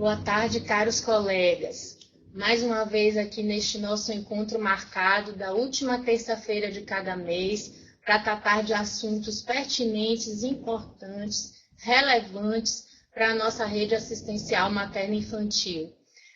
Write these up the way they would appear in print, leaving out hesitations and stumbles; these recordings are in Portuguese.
Boa tarde, caros colegas. Mais uma vez aqui neste nosso encontro marcado da última terça-feira de cada mês para tratar de assuntos pertinentes, importantes, relevantes para a nossa rede assistencial materno-infantil.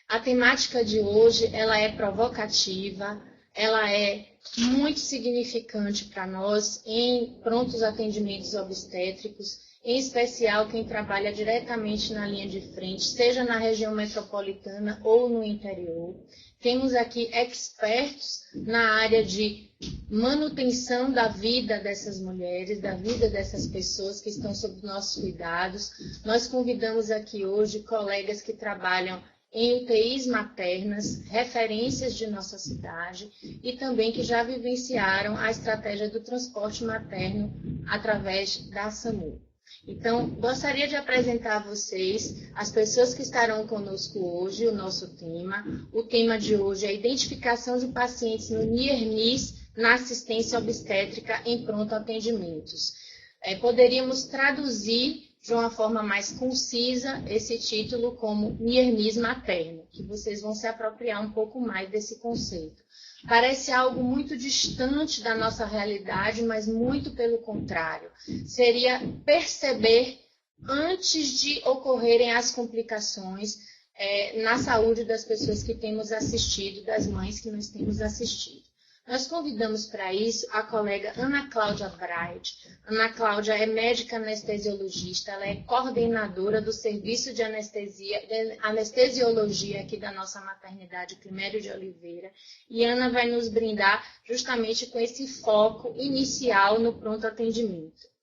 A temática de hoje ela é provocativa, ela é muito significante para nós em prontos atendimentos obstétricos, em especial quem trabalha diretamente na linha de frente, seja na região metropolitana ou no interior. Temos aqui expertos na área de manutenção da vida dessas mulheres, da vida dessas pessoas que estão sob nossos cuidados. Nós convidamos aqui hoje colegas que trabalham em UTIs maternas, referências de nossa cidade e também que já vivenciaram a estratégia do transporte materno através da SAMU. Então, gostaria de apresentar a vocês as pessoas que estarão conosco hoje, o nosso tema. O tema de hoje é a identificação de pacientes no NIR/NIS na assistência obstétrica em pronto atendimentos. Poderíamos traduzir de uma forma mais concisa esse título como NIR/NIS materno, que vocês vão se apropriar um pouco mais desse conceito. Parece algo muito distante da nossa realidade, mas muito pelo contrário. Seria perceber antes de ocorrerem as complicações na saúde das pessoas que temos assistido, das mães que nós temos assistido. Nós convidamos para isso a colega Ana Cláudia Braide. Ana Cláudia é médica anestesiologista, ela é coordenadora do serviço de anestesiologia aqui da nossa maternidade Climério de Oliveira. E Ana vai nos brindar justamente com esse foco inicial no pronto atendimento.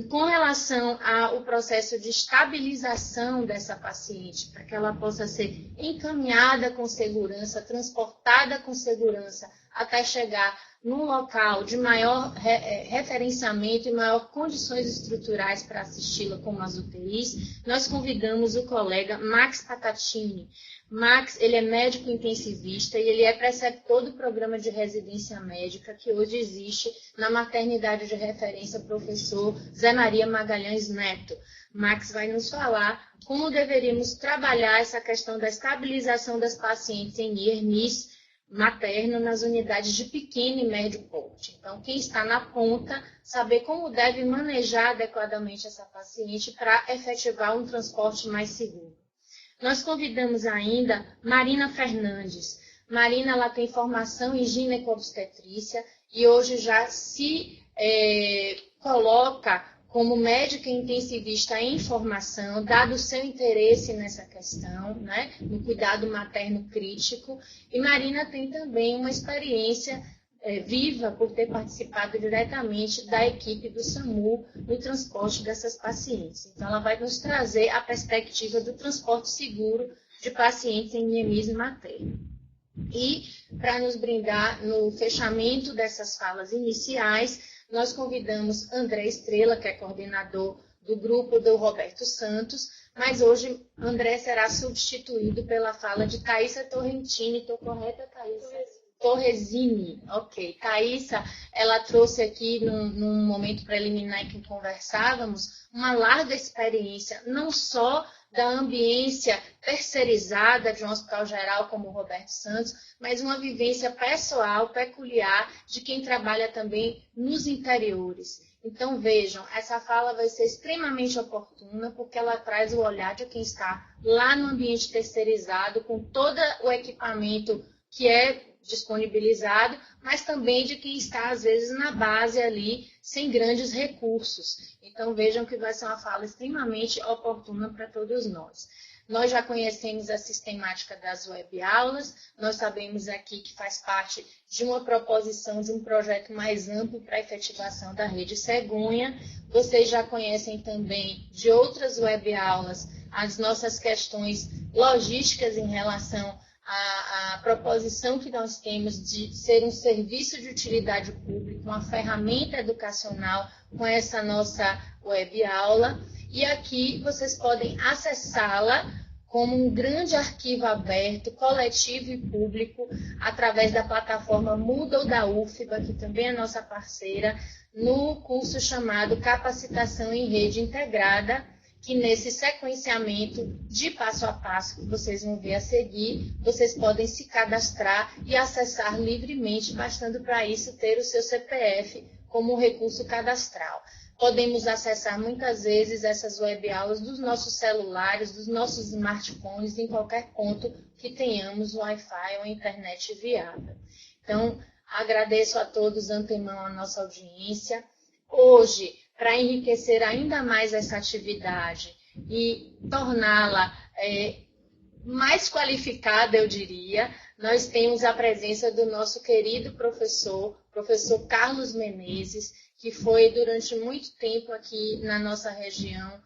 Com relação ao processo de estabilização dessa paciente, para que ela possa ser encaminhada com segurança, transportada com segurança, até chegar num local de maior referenciamento e maior condições estruturais para assisti-la, como as UTIs, nós convidamos o colega Max Patatini. Max, ele é médico intensivista e ele é preceptor do programa de residência médica que hoje existe na maternidade de referência professor Zé Maria Magalhães Neto. Max vai nos falar como deveríamos trabalhar essa questão da estabilização das pacientes em NIR/NIS materno nas unidades de pequeno e médio porte. Então, quem está na ponta, saber como deve manejar adequadamente essa paciente para efetivar um transporte mais seguro. Nós convidamos ainda Marina Fernandes. Marina ela tem formação em gineco-obstetrícia e hoje já se coloca como médica intensivista em formação, dado o seu interesse nessa questão, né, no cuidado materno crítico. E Marina tem também uma experiência viva por ter participado diretamente da equipe do SAMU no transporte dessas pacientes. Então, ela vai nos trazer a perspectiva do transporte seguro de pacientes em NIR/NIS materno. E, para nos brindar no fechamento dessas falas iniciais, nós convidamos André Estrela, que é coordenador do grupo do Roberto Santos, mas hoje André será substituído pela fala de Thaisa Torrentini. Estou correta, Thaisa? Torresini, ok. Thaisa, ela trouxe aqui, num momento preliminar em que conversávamos, uma larga experiência, não só da ambiência terceirizada de um hospital geral como o Roberto Santos, mas uma vivência pessoal, peculiar, de quem trabalha também nos interiores. Então, vejam, essa fala vai ser extremamente oportuna, porque ela traz o olhar de quem está lá no ambiente terceirizado, com todo o equipamento que é disponibilizado, mas também de quem está, às vezes, na base ali, sem grandes recursos. Então, vejam que vai ser uma fala extremamente oportuna para todos nós. Nós já conhecemos a sistemática das web-aulas, nós sabemos aqui que faz parte de uma proposição de um projeto mais amplo para a efetivação da rede Cegonha. Vocês já conhecem também de outras web-aulas as nossas questões logísticas em relação à proposição que nós temos de ser um serviço de utilidade pública, uma ferramenta educacional com essa nossa web-aula. E aqui vocês podem acessá-la como um grande arquivo aberto, coletivo e público, através da plataforma Moodle da UFBA, que também é nossa parceira, no curso chamado Capacitação em Rede Integrada, que nesse sequenciamento de passo a passo que vocês vão ver a seguir, vocês podem se cadastrar e acessar livremente, bastando para isso ter o seu CPF como recurso cadastral. Podemos acessar muitas vezes essas webaulas dos nossos celulares, dos nossos smartphones, em qualquer ponto que tenhamos Wi-Fi ou internet viável. Então, agradeço a todos de antemão a nossa audiência. Hoje, para enriquecer ainda mais essa atividade e torná-la mais qualificada, eu diria, nós temos a presença do nosso querido professor Carlos Menezes, que foi durante muito tempo aqui na nossa região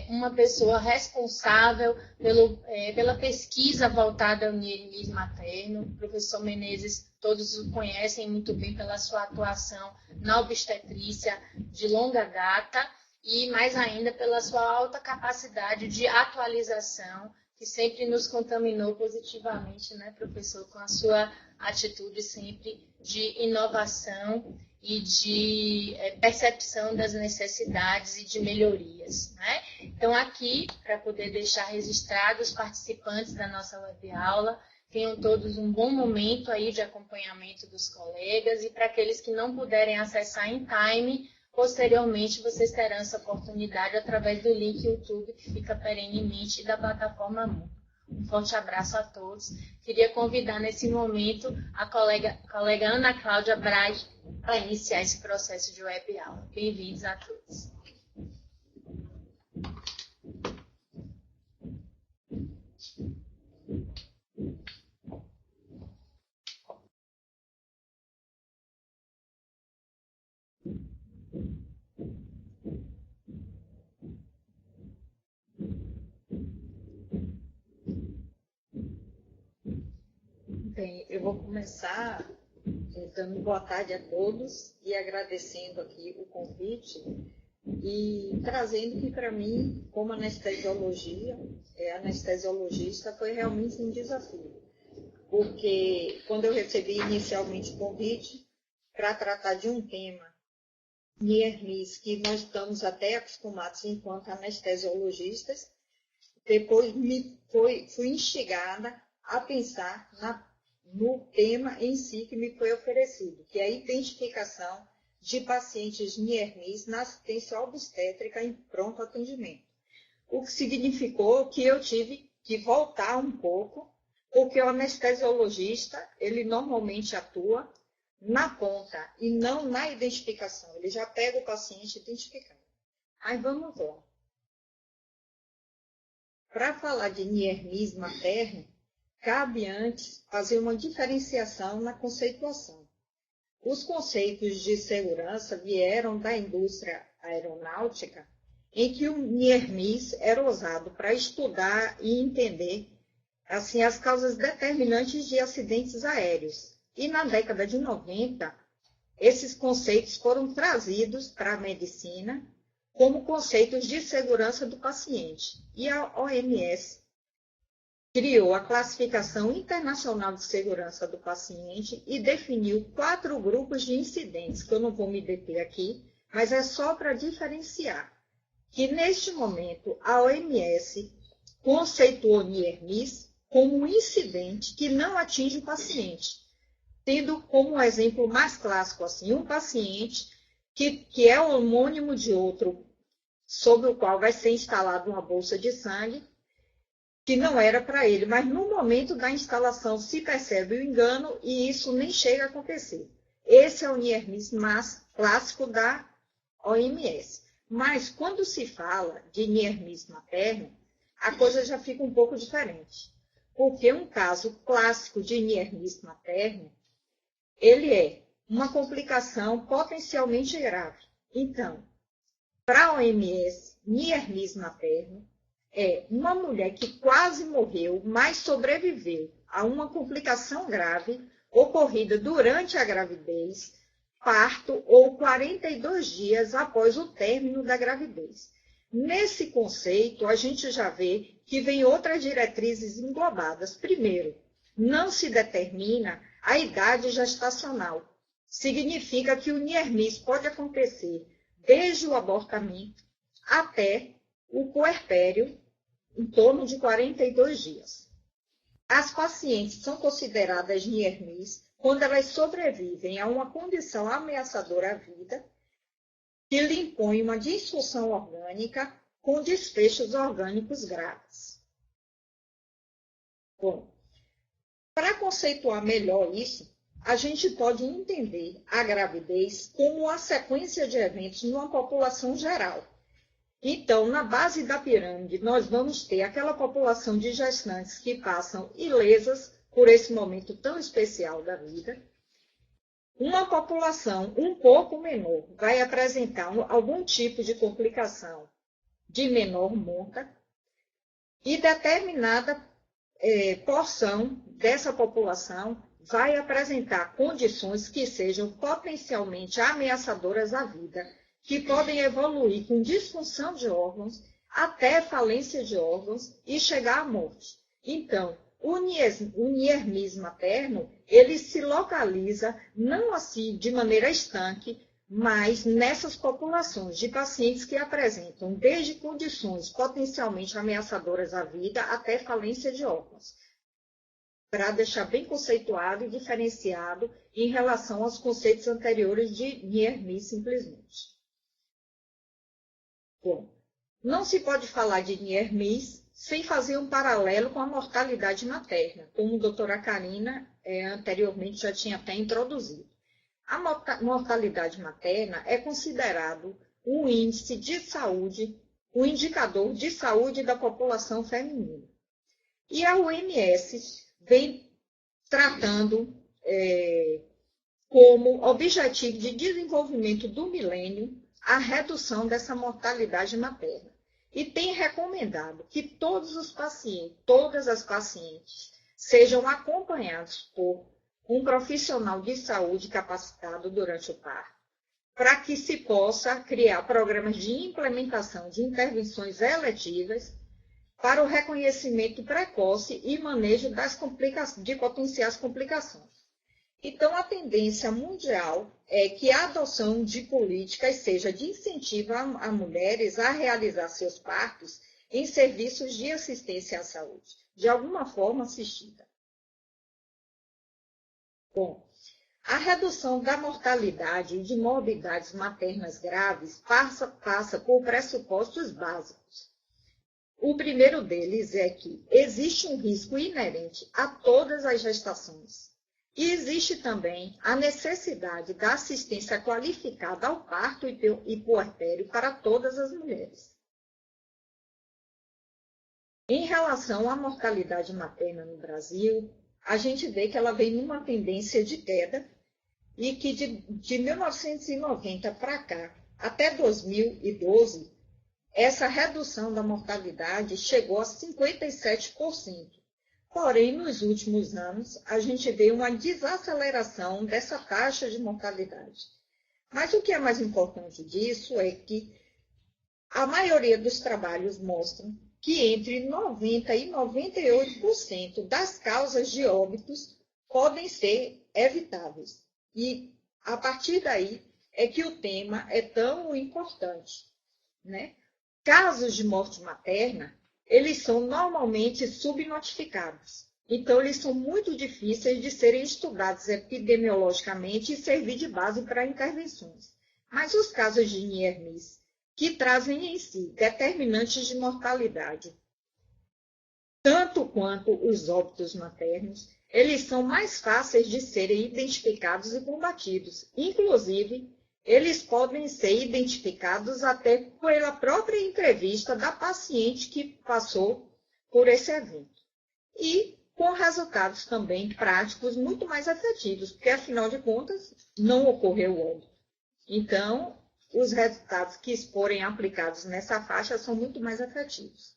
uma pessoa responsável pela pesquisa voltada ao NIRMIS materno. O professor Menezes, todos o conhecem muito bem pela sua atuação na obstetrícia de longa data e mais ainda pela sua alta capacidade de atualização, que sempre nos contaminou positivamente, né, professor, com a sua atitude sempre de inovação e de percepção das necessidades e de melhorias, né? Então, aqui, para poder deixar registrados os participantes da nossa web-aula, tenham todos um bom momento aí de acompanhamento dos colegas, e para aqueles que não puderem acessar em time, posteriormente vocês terão essa oportunidade através do link YouTube que fica perenemente da plataforma Moodle. Um forte abraço a todos. Queria convidar nesse momento a colega Ana Cláudia Braz para iniciar esse processo de web aula. Bem-vindos a todos. Bem, eu vou começar dando boa tarde a todos e agradecendo aqui o convite e trazendo que para mim, como anestesiologista, foi realmente um desafio, porque quando eu recebi inicialmente o convite para tratar de um tema, NIRMIS, que nós estamos até acostumados enquanto anestesiologistas, depois fui instigada a pensar no tema em si que me foi oferecido, que é a identificação de pacientes NIRMIS na assistência obstétrica em pronto atendimento. O que significou que eu tive que voltar um pouco, porque o anestesiologista, ele normalmente atua na ponta e não na identificação. Ele já pega o paciente identificado. Aí vamos lá. Para falar de NIRMIS materno, cabe antes fazer uma diferenciação na conceituação. Os conceitos de segurança vieram da indústria aeronáutica, em que o NIRMIS era usado para estudar e entender assim, as causas determinantes de acidentes aéreos. E na década de 90, esses conceitos foram trazidos para a medicina como conceitos de segurança do paciente. E a OMS criou a Classificação Internacional de Segurança do Paciente e definiu 4 grupos de incidentes, que eu não vou me deter aqui, mas é só para diferenciar que, neste momento, a OMS conceituou NIRMIS como um incidente que não atinge o paciente, tendo como exemplo mais clássico assim, um paciente que é homônimo de outro, sobre o qual vai ser instalada uma bolsa de sangue, que não era para ele, mas no momento da instalação se percebe o engano e isso nem chega a acontecer. Esse é o NIRMIS mais clássico da OMS. Mas quando se fala de NIRMIS materno, a coisa já fica um pouco diferente. Porque um caso clássico de NIRMIS materno, ele é uma complicação potencialmente grave. Então, para a OMS, NIRMIS materno é uma mulher que quase morreu, mas sobreviveu a uma complicação grave ocorrida durante a gravidez, parto ou 42 dias após o término da gravidez. Nesse conceito, a gente já vê que vem outras diretrizes englobadas. Primeiro, não se determina a idade gestacional. Significa que o NIRMIS pode acontecer desde o abortamento até o puerpério em torno de 42 dias. As pacientes são consideradas NIERMs quando elas sobrevivem a uma condição ameaçadora à vida que lhe impõe uma disfunção orgânica com desfechos orgânicos graves. Bom, para conceituar melhor isso, a gente pode entender a gravidez como uma sequência de eventos numa população geral. Então, na base da pirâmide, nós vamos ter aquela população de gestantes que passam ilesas por esse momento tão especial da vida. Uma população um pouco menor vai apresentar algum tipo de complicação de menor monta e determinada porção dessa população vai apresentar condições que sejam potencialmente ameaçadoras à vida, que podem evoluir com disfunção de órgãos até falência de órgãos e chegar à morte. Então, o NIERMs materno, ele se localiza não assim de maneira estanque, mas nessas populações de pacientes que apresentam desde condições potencialmente ameaçadoras à vida até falência de órgãos, para deixar bem conceituado e diferenciado em relação aos conceitos anteriores de NIERMs simplesmente. Bom, não se pode falar de NIERMs sem fazer um paralelo com a mortalidade materna, como a doutora Karina anteriormente já tinha até introduzido. A mortalidade materna é considerado um índice de saúde, um indicador de saúde da população feminina. E a OMS vem tratando como objetivo de desenvolvimento do milênio a redução dessa mortalidade materna. E tem recomendado que todas as pacientes sejam acompanhados por um profissional de saúde capacitado durante o parto, para que se possa criar programas de implementação de intervenções eletivas para o reconhecimento precoce e manejo de potenciais complicações. Então, a tendência mundial é que a adoção de políticas seja de incentivo a mulheres a realizar seus partos em serviços de assistência à saúde, de alguma forma assistida. Bom, a redução da mortalidade e de morbidades maternas graves passa por pressupostos básicos. O primeiro deles é que existe um risco inerente a todas as gestações. E existe também a necessidade da assistência qualificada ao parto e puerpério para todas as mulheres. Em relação à mortalidade materna no Brasil, a gente vê que ela vem numa tendência de queda e que de 1990 para cá, até 2012, essa redução da mortalidade chegou a 57%. Porém, nos últimos anos, a gente vê uma desaceleração dessa taxa de mortalidade. Mas o que é mais importante disso é que a maioria dos trabalhos mostram que entre 90% e 98% das causas de óbitos podem ser evitáveis. E, a partir daí, é que o tema é tão importante, né? Casos de morte materna, eles são normalmente subnotificados. Então, eles são muito difíceis de serem estudados epidemiologicamente e servir de base para intervenções. Mas os casos de NIERMs, que trazem em si determinantes de mortalidade, tanto quanto os óbitos maternos, eles são mais fáceis de serem identificados e combatidos. Inclusive, eles podem ser identificados até pela própria entrevista da paciente que passou por esse evento. E com resultados também práticos muito mais efetivos, porque, afinal de contas, não ocorreu óbito. Então, os resultados que forem aplicados nessa faixa são muito mais efetivos.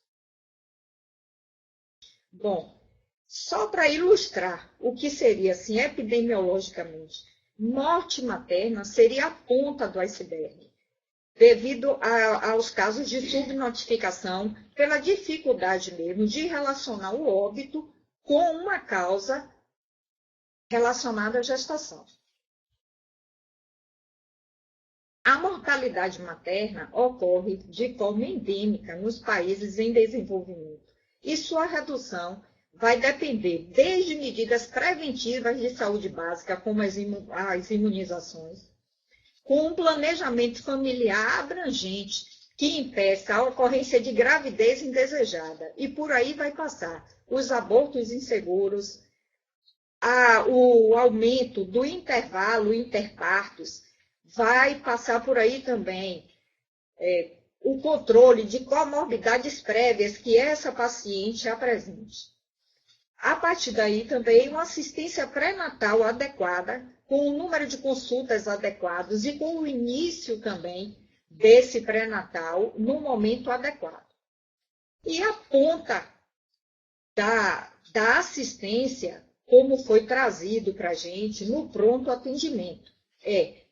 Bom, só para ilustrar o que seria, assim, epidemiologicamente, morte materna seria a ponta do iceberg, devido aos casos de subnotificação, pela dificuldade mesmo de relacionar o óbito com uma causa relacionada à gestação. A mortalidade materna ocorre de forma endêmica nos países em desenvolvimento e sua redução vai depender desde medidas preventivas de saúde básica, como as imunizações, com um planejamento familiar abrangente que impeça a ocorrência de gravidez indesejada. E por aí vai passar os abortos inseguros, o aumento do intervalo interpartos, vai passar por aí também o controle de comorbidades prévias que essa paciente apresente. A partir daí também uma assistência pré-natal adequada, com o número de consultas adequados e com o início também desse pré-natal no momento adequado. E a ponta da assistência, como foi trazido para a gente no pronto atendimento, é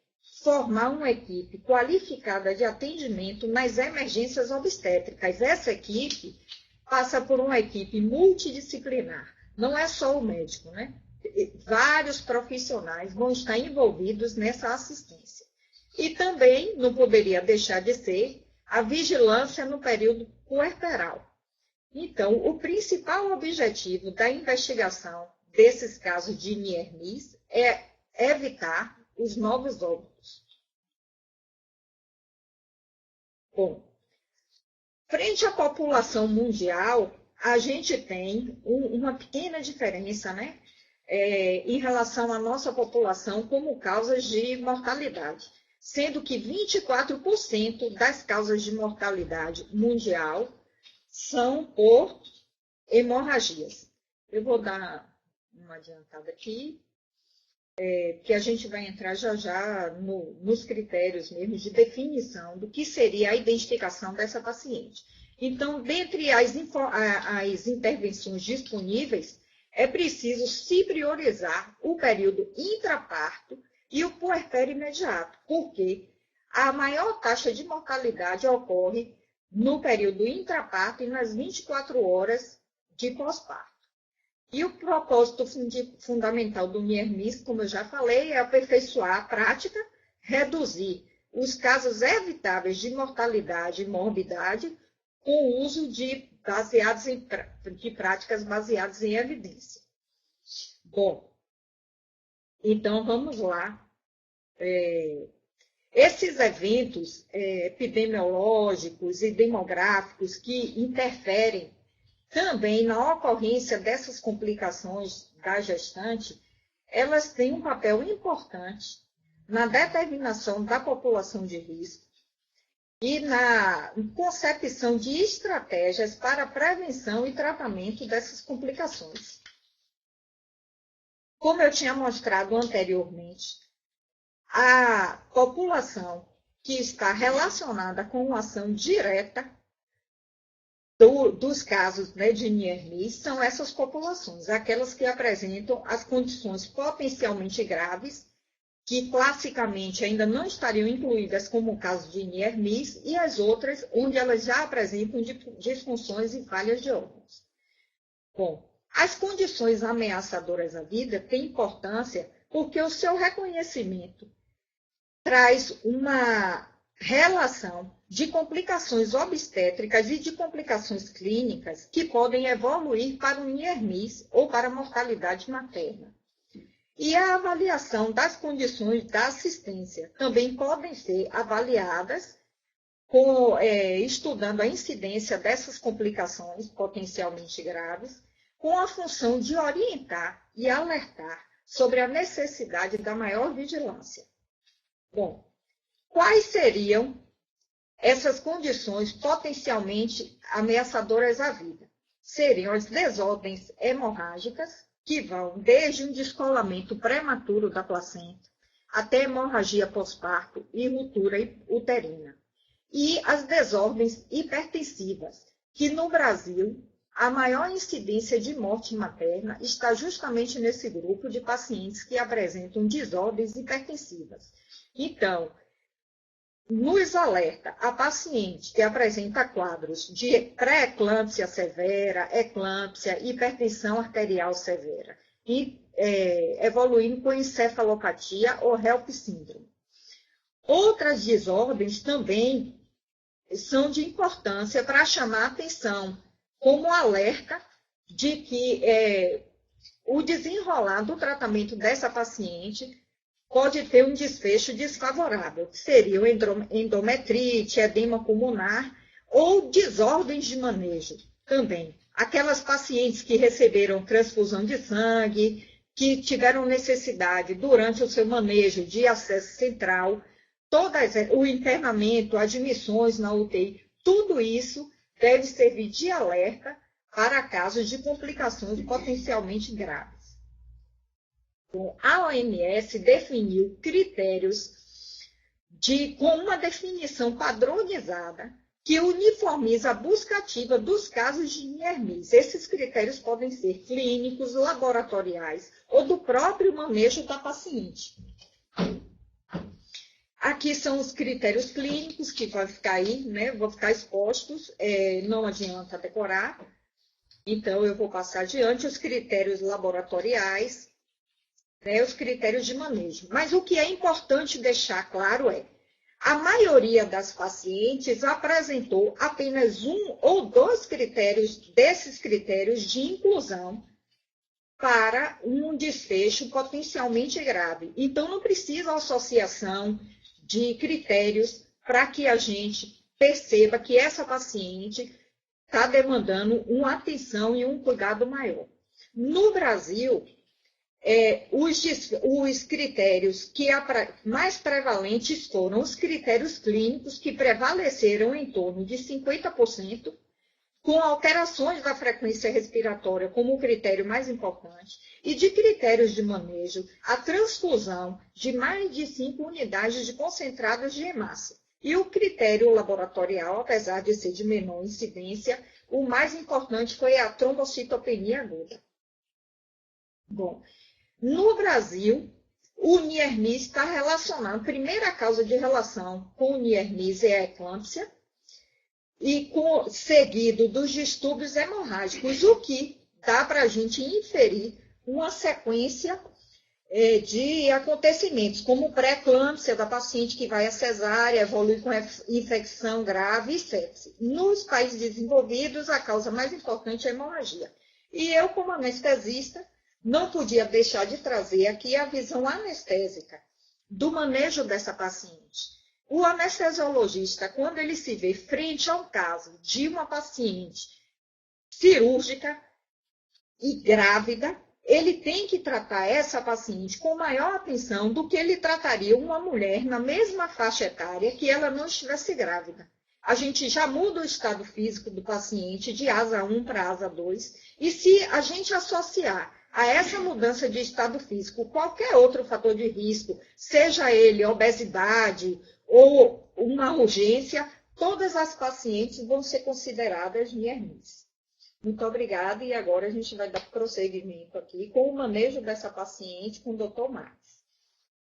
formar uma equipe qualificada de atendimento nas emergências obstétricas. Essa equipe passa por uma equipe multidisciplinar. Não é só o médico, né? Vários profissionais vão estar envolvidos nessa assistência. E também, não poderia deixar de ser, a vigilância no período puerperal. Então, o principal objetivo da investigação desses casos de NIERMIS é evitar os novos óbitos. Bom, frente à população mundial, a gente tem uma pequena diferença, né, em relação à nossa população como causas de mortalidade, sendo que 24% das causas de mortalidade mundial são por hemorragias. Eu vou dar uma adiantada aqui, que a gente vai entrar já nos critérios mesmo de definição do que seria a identificação dessa paciente. Então, dentre as intervenções disponíveis, é preciso se priorizar o período intraparto e o puerpério imediato, porque a maior taxa de mortalidade ocorre no período intraparto e nas 24 horas de pós-parto. E o propósito fundamental do NIERMIS, como eu já falei, é aperfeiçoar a prática, reduzir os casos evitáveis de mortalidade e morbidade com o uso de práticas baseadas em evidência. Bom, então vamos lá. Esses eventos epidemiológicos e demográficos que interferem também na ocorrência dessas complicações da gestante, elas têm um papel importante na determinação da população de risco e na concepção de estratégias para a prevenção e tratamento dessas complicações. Como eu tinha mostrado anteriormente, a população que está relacionada com uma ação direta dos casos, né, de NIERMIS são essas populações, aquelas que apresentam as condições potencialmente graves, que classicamente ainda não estariam incluídas como o caso de NIERMIS, e as outras onde elas já apresentam disfunções e falhas de órgãos. Bom, as condições ameaçadoras à vida têm importância porque o seu reconhecimento traz uma relação de complicações obstétricas e de complicações clínicas que podem evoluir para o NIERMIS ou para a mortalidade materna. E a avaliação das condições da assistência também podem ser avaliadas estudando a incidência dessas complicações potencialmente graves, com a função de orientar e alertar sobre a necessidade da maior vigilância. Bom, quais seriam essas condições potencialmente ameaçadoras à vida? Seriam as desordens hemorrágicas, que vão desde um descolamento prematuro da placenta até hemorragia pós-parto e ruptura uterina. E as desordens hipertensivas, que no Brasil a maior incidência de morte materna está justamente nesse grupo de pacientes que apresentam desordens hipertensivas. Então, nos alerta a paciente que apresenta quadros de pré-eclâmpsia severa, eclâmpsia, hipertensão arterial severa, e evoluindo com encefalopatia ou HELP síndrome. Outras desordens também são de importância para chamar a atenção, como alerta de que o desenrolar do tratamento dessa paciente pode ter um desfecho desfavorável, que seria endometrite, edema pulmonar ou desordens de manejo também. Aquelas pacientes que receberam transfusão de sangue, que tiveram necessidade durante o seu manejo de acesso central, o internamento, admissões na UTI, tudo isso deve servir de alerta para casos de complicações potencialmente graves. A OMS definiu critérios com uma definição padronizada que uniformiza a busca ativa dos casos de NIERMIS. Esses critérios podem ser clínicos, laboratoriais ou do próprio manejo da paciente. Aqui são os critérios clínicos que vão ficar aí, né? Vão ficar expostos, não adianta decorar. Então, eu vou passar adiante os critérios laboratoriais, né? Os critérios de manejo. Mas o que é importante deixar claro a maioria das pacientes apresentou apenas um ou dois desses critérios de inclusão para um desfecho potencialmente grave. Então, não precisa associação de critérios para que a gente perceba que essa paciente está demandando uma atenção e um cuidado maior. No Brasil, os critérios que mais prevalentes foram os critérios clínicos, que prevaleceram em torno de 50%, com alterações da frequência respiratória como o critério mais importante, e de critérios de manejo, a transfusão de mais de 5 unidades de concentrados de hemácia. E o critério laboratorial, apesar de ser de menor incidência, o mais importante foi a trombocitopenia aguda. Bom, no Brasil, o NIERMIS está relacionado, a primeira causa de relação com o NIERMIS é a eclâmpsia, e seguido dos distúrbios hemorrágicos, o que dá para a gente inferir uma sequência de acontecimentos, como pré-eclâmpsia da paciente que vai à cesárea, evolui com infecção grave e sepse. Nos países desenvolvidos, a causa mais importante é a hemorragia. E eu, como anestesista, não podia deixar de trazer aqui a visão anestésica do manejo dessa paciente. O anestesiologista, quando ele se vê frente a um caso de uma paciente cirúrgica e grávida, ele tem que tratar essa paciente com maior atenção do que ele trataria uma mulher na mesma faixa etária que ela não estivesse grávida. A gente já muda o estado físico do paciente de asa 1 para asa 2, e se a gente associar a essa mudança de estado físico qualquer outro fator de risco, seja ele obesidade ou uma urgência, todas as pacientes vão ser consideradas NIERMIS. Muito obrigada, e agora a gente vai dar prosseguimento aqui com o manejo dessa paciente com o Dr. Max.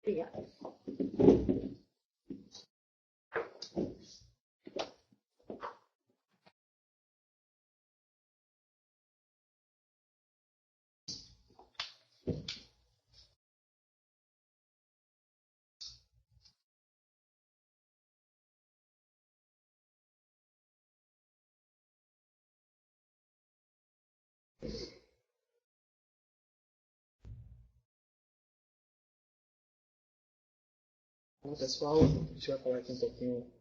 Obrigada. Olá pessoal, a gente vai falar aqui um pouquinho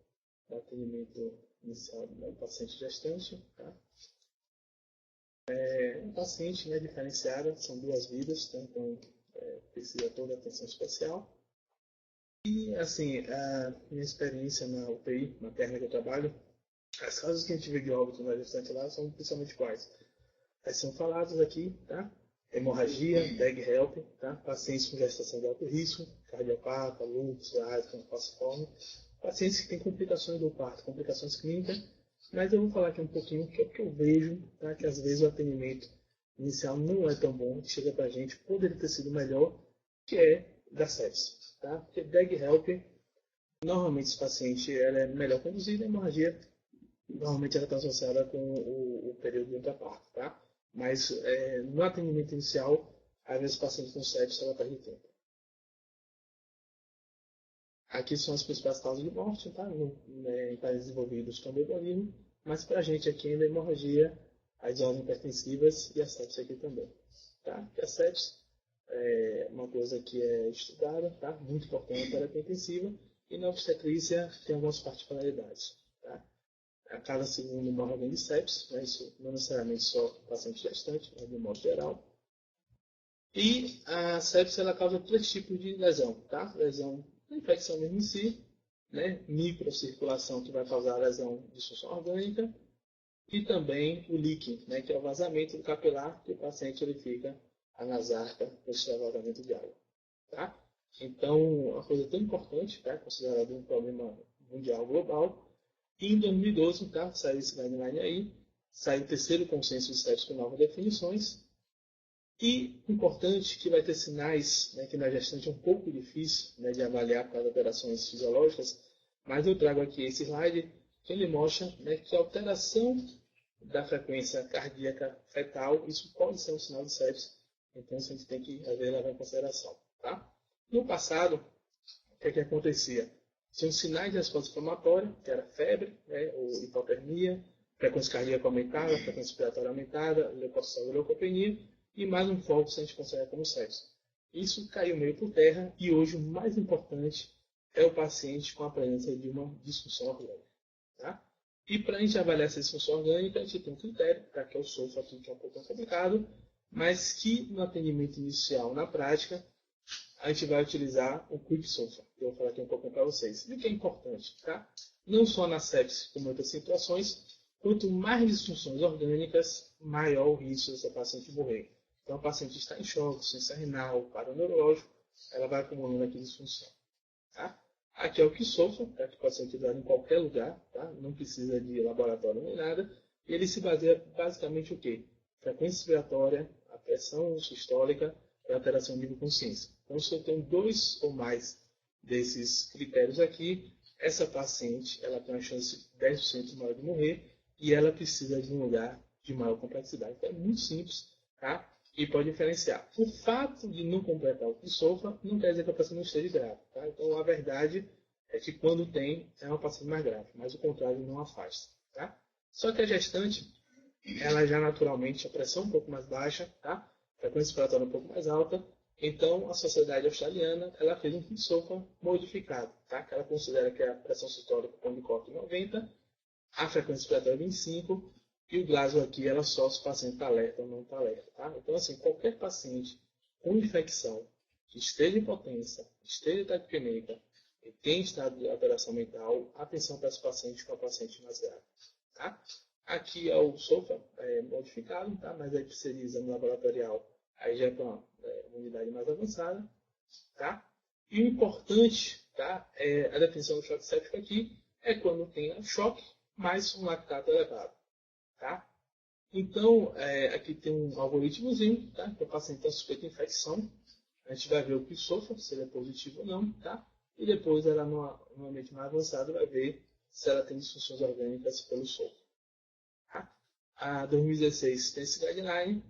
do atendimento inicial do paciente gestante. Tá? Um paciente, né, diferenciada, são duas vidas, tá? Então precisa toda a atenção especial. E assim, a minha experiência na UTI materna que eu trabalho, as causas que a gente vê de óbito na gestante lá são principalmente quais? As são faladas aqui, tá? Hemorragia, DEG HELP, tá? Pacientes com gestação de alto risco, cardiopata, lúpus, asma, falciforme, pacientes que têm complicações do parto, complicações clínicas, mas eu vou falar aqui um pouquinho que é o que eu vejo, tá? Que às vezes o atendimento inicial não é tão bom, que chega pra gente, poderia ter sido melhor, que é da sepsis, tá? Porque DEG HELP, normalmente esse paciente ela é melhor conduzida, a hemorragia normalmente ela está associada com o período de intraparto, tá? Mas no atendimento inicial, às vezes o paciente com sepsis ela perde tempo. Aqui são as principais causas de morte, tá? Em países desenvolvidos com alcoolismo, mas para a gente aqui ainda a hemorragia, as ordens hipertensivas e a sepse aqui também. Tá? A sepse é uma coisa que é estudada, tá? Muito importante na terapia intensiva, e na obstetrícia tem algumas particularidades. Tá? A cada segundo morre alguém de sepse, né? Isso não necessariamente só paciente gestante, mas de modo geral. E a sepse ela causa 3 tipos de lesão, tá? Lesão da infecção mesmo em si, né? Microcirculação, que vai causar a lesão de disfunção orgânica, e também o leaking, né? Que é o vazamento do capilar, que o paciente ele fica anasarca por extravasamento de água, tá? Então, uma coisa tão importante, tá? Considerado um problema mundial global. E em 2012, tá? Saiu esse guideline aí, saiu o 3º consenso de sepse com novas definições. E importante que vai ter sinais, né, que na gestante é um pouco difícil, né, de avaliar para as alterações fisiológicas, mas eu trago aqui esse slide que ele mostra, né, que a alteração da frequência cardíaca fetal, isso pode ser um sinal de sepse, então isso a gente tem que levar em consideração. Tá? No passado, o que acontecia? Tinham sinais de resposta inflamatória, que era febre, né, ou hipotermia, frequência cardíaca aumentada, frequência respiratória aumentada, leucocitose e leucopenia, e mais um foco se a gente considera como sepse. Isso caiu meio por terra e hoje o mais importante é o paciente com a presença de uma disfunção orgânica. Tá? E para a gente avaliar essa disfunção orgânica, a gente tem um critério, tá? Que é o SOFA, aqui, que é um pouco complicado, mas que no atendimento inicial, na prática, a gente vai utilizar o Quick SOFA, que eu vou falar aqui um pouco para vocês. E o que é importante, tá? Não só na sepse, como em outras situações, quanto mais disfunções orgânicas, maior o risco dessa paciente morrer. Então, a paciente está em choque, insuficiência renal, quadro neurológico, ela vai acumulando aqui disfunção. Tá? Aqui é o que sofre, tá? Que pode ser utilizado em qualquer lugar, tá? Não precisa de laboratório nem nada. E ele se baseia basicamente o quê? Frequência respiratória, a pressão sistólica e a alteração de nível de consciência. Então, se eu tenho 2 ou mais desses critérios aqui, essa paciente ela tem uma chance 10% maior de morrer e ela precisa de um lugar de maior complexidade. Então, é muito simples, tá? E pode diferenciar. O fato de não completar o que sofra não quer dizer que a paciente não esteja grave. Tá? Então, a verdade é que quando tem, é uma paciente mais grave, mas o contrário não afasta. Tá? Só que a gestante, ela já naturalmente, a pressão um pouco mais baixa, tá? A frequência respiratória um pouco mais alta. Então, a Sociedade Australiana ela fez um PISOFA modificado, tá? Que ela considera que a pressão sistólica com de corte 90, a frequência respiratória 25, e o Glasgow aqui, ela só se o paciente está alerta ou não está alerta. Tá? Então, assim, qualquer paciente com infecção, que esteja em potência, esteja taquipneica e tenha estado de alteração mental, atenção para esse paciente com a paciente mais grave. Tá? Aqui é o SOFA modificado, tá? Mas aí precisaria exame laboratorial, aí já é para uma unidade mais avançada. Tá? E o importante, tá? A definição do choque séptico aqui é quando tem choque mais um lactato elevado. Tá? Então, aqui tem um algoritmozinho, tá? Que o paciente está suspeito de infecção. A gente vai ver o que sofre, se ele é positivo ou não, tá? E depois, ela, no ambiente mais avançado, vai ver se ela tem disfunções orgânicas pelo sofro. Tá? A 2016 tem esse guideline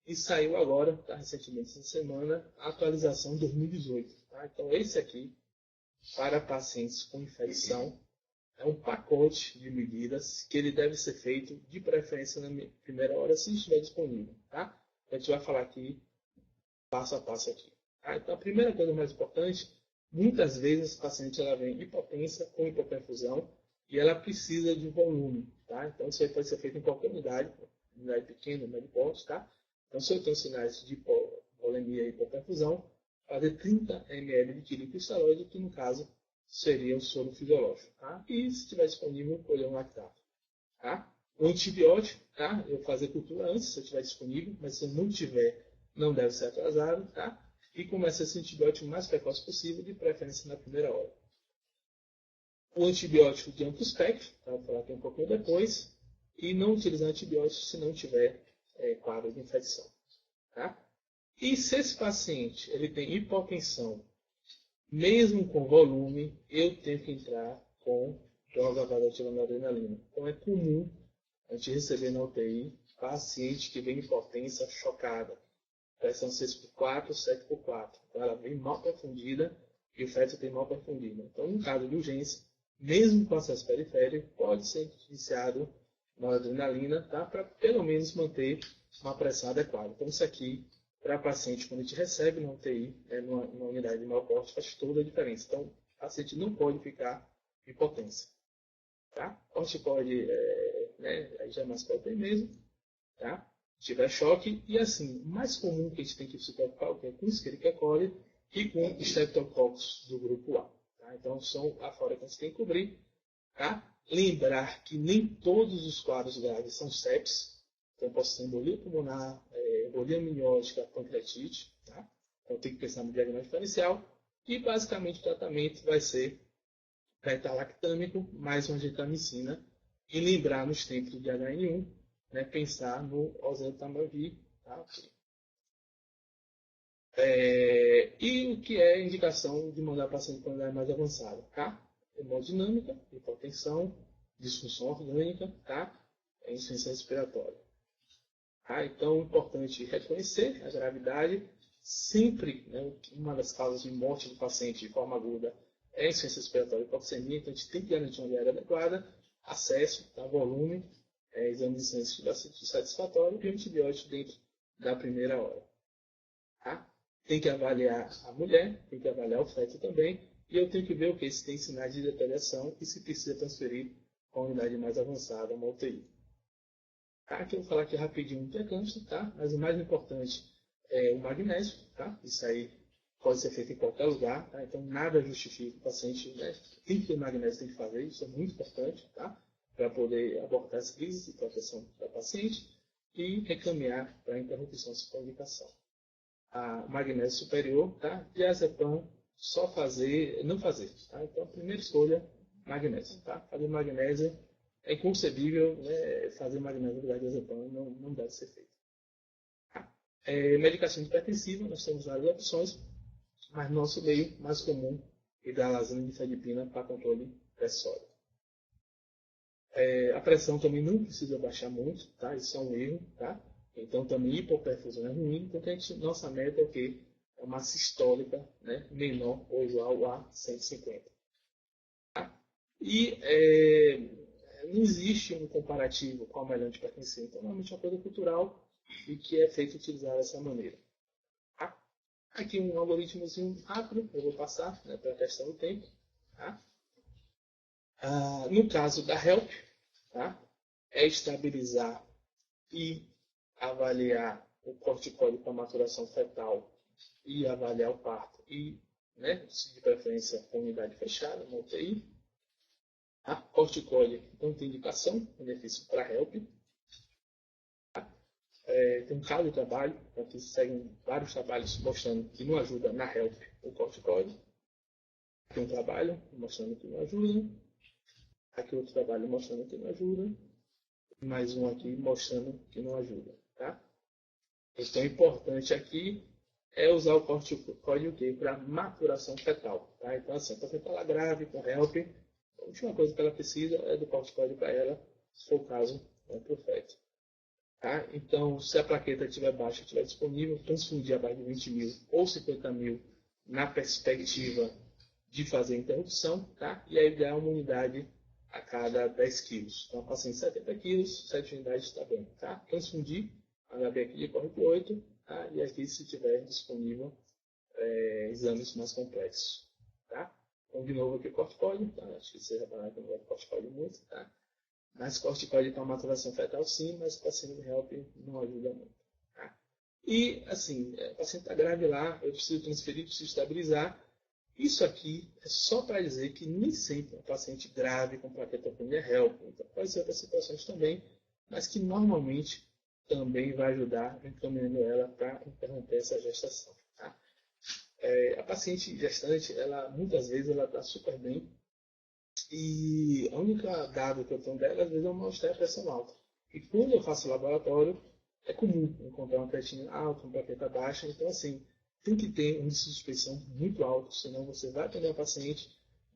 e saiu agora, tá? Recentemente, essa semana, a atualização 2018. Tá? Então, esse aqui, para pacientes com infecção, é um pacote de medidas que ele deve ser feito de preferência na primeira hora, se estiver disponível. Tá? A gente vai falar aqui, passo a passo aqui. Tá? Então, a primeira coisa mais importante, muitas vezes a paciente ela vem hipotensa com hipoperfusão e ela precisa de volume. Tá? Então, isso aí pode ser feito em qualquer unidade pequena, unidade porte. Tá? Então, se eu tenho sinais de hipovolemia e hipoperfusão, fazer 30 ml de quilicristalóide, que no caso seria o soro fisiológico. Tá? E se estiver disponível, colher um lactato. Tá? O antibiótico, tá? Eu vou fazer cultura antes, se estiver disponível, mas se não tiver, não deve ser atrasado. Tá? E começa esse antibiótico o mais precoce possível, de preferência na primeira hora. O antibiótico de amplo espectro, tá? Vou falar aqui um pouquinho depois, e não utilizar antibiótico se não tiver quadro de infecção. Tá? E se esse paciente ele tem hipotensão, mesmo com volume, eu tenho que entrar com droga vasoativa na adrenalina. Então é comum a gente receber na UTI paciente que vem hipotensa chocada. Pressão 6 por 4, 7 por 4. Então ela vem mal profundida e o feto tem mal perfundina. Então, no caso de urgência, mesmo com acesso periférico, pode ser iniciado noradrenalina, tá? Para pelo menos manter uma pressão adequada. Então, isso aqui, para paciente, quando a gente recebe na UTI, numa unidade de mau porte, faz toda a diferença. Então, o paciente não pode ficar em potência. Tá? Corticóide, aí já é mais próprio mesmo, tá? Se tiver choque, e assim, o mais comum que a gente tem que se preocupar é com Escherichia coli e com Streptococcus do grupo A. Tá? Então, são afora que a gente tem que cobrir. Tá? Lembrar que nem todos os quadros graves são sepsis. Então, posso ter embolia pulmonar, embolia amniótica, pancreatite. Tá? Então, tem que pensar no diagnóstico diferencial. E, basicamente, o tratamento vai ser beta-lactâmico mais uma gentamicina. E lembrar nos tempos de HN1, né, pensar no oseltamivir. Tá? E o que é indicação de mandar paciente para uma mais avançada? Tá? Hemodinâmica, hipotensão, disfunção orgânica, tá? Insuficiência respiratória. Tá? Então, é importante reconhecer a gravidade. Sempre, né, uma das causas de morte do paciente de forma aguda é a insuficiência respiratória e hipoxemia. Então, a gente tem que garantir uma diária adequada, acesso, tá? Volume, exame de ciência satisfatório e antibiótico dentro da primeira hora. Tá? Tem que avaliar a mulher, tem que avaliar o feto também, e eu tenho que ver o que se tem sinais de deterioração e se precisa transferir para uma unidade mais avançada, uma UTI. Tá? Aqui eu vou falar aqui rapidinho do câncer, tá? Mas o mais importante é o magnésio, tá? Isso aí pode ser feito em qualquer lugar, tá? Então nada justifica o paciente, né? Tem que ter magnésio, tem que fazer, isso é muito importante, tá? Para poder abordar as crises de proteção da paciente e recaminhar para a interrupção de indicação. A magnésio superior, tá? Diazepam, só fazer, não fazer, tá? Então, a primeira escolha, magnésio, tá? Fazer magnésio é inconcebível, né? Fazer magnésio no lugar de diazepam não deve ser feito. Tá? Medicação hipertensiva, nós temos várias opções, mas no nosso meio mais comum é hidralazina e difedipina para controle pressório. A pressão também não precisa baixar muito, tá? Isso é um erro, tá? Então, também hipoperfusão é ruim. Então, nossa meta é o quê? É uma sistólica, né, menor ou igual a 150. Tá? E não existe um comparativo com a melhor hipertensão. Então, normalmente é uma coisa cultural e que é feito utilizar dessa maneira. Tá? Aqui um algoritmozinho rápido, eu vou passar, né, para testar o tempo. Tá? No caso da HELP, tá? É estabilizar e avaliar o corticóide para maturação fetal e avaliar o parto e, né, de preferência com unidade fechada, uma UTI. A corticóide não tem indicação, benefício para HELP. Tem um caso de trabalho, aqui seguem vários trabalhos mostrando que não ajuda na HELP o corticóide. Tem um trabalho mostrando que não ajuda. Aqui outro trabalho mostrando que não ajuda. Mais um aqui mostrando que não ajuda. Tá? Então, o importante aqui é usar o corticóide para maturação fetal. Tá? Então, assim, para ela grave, com HELP, a última coisa que ela precisa é do corticóide para ela, se for o caso, para o feto. Tá? Então, se a plaqueta estiver baixa, estiver disponível, transfundir abaixo de 20 mil ou 50 mil na perspectiva de fazer a interrupção, tá? E aí dar uma unidade a cada 10 quilos. Então, paciente 70 quilos, 7 unidades está bem. Tá? Transfundir, HB aqui de 48, tá? E aqui, se tiver disponível, exames mais complexos. Tá? Então, de novo aqui o corticóide, tá? Acho que você reparar que eu não gosto de corticóide muito, tá? Mas corticóide para maturação fetal sim, mas para síndrome HELP não ajuda muito. Tá? E, assim, o paciente está grave lá, eu preciso transferir, preciso estabilizar. Isso aqui é só para dizer que nem sempre um paciente grave com plaquetopenia é HELP. Então, pode ser outras situações também, mas que normalmente também vai ajudar encaminhando ela para interromper essa gestação. Tá? A paciente gestante, muitas vezes, ela está super bem. E a única dado que eu tenho dela, às vezes, é uma mal-estar e pressão alta. E quando eu faço laboratório, é comum encontrar uma creatina alta, uma plaqueta baixa. Então, assim, tem que ter um índice de suspeição muito alto, senão você vai atender a paciente,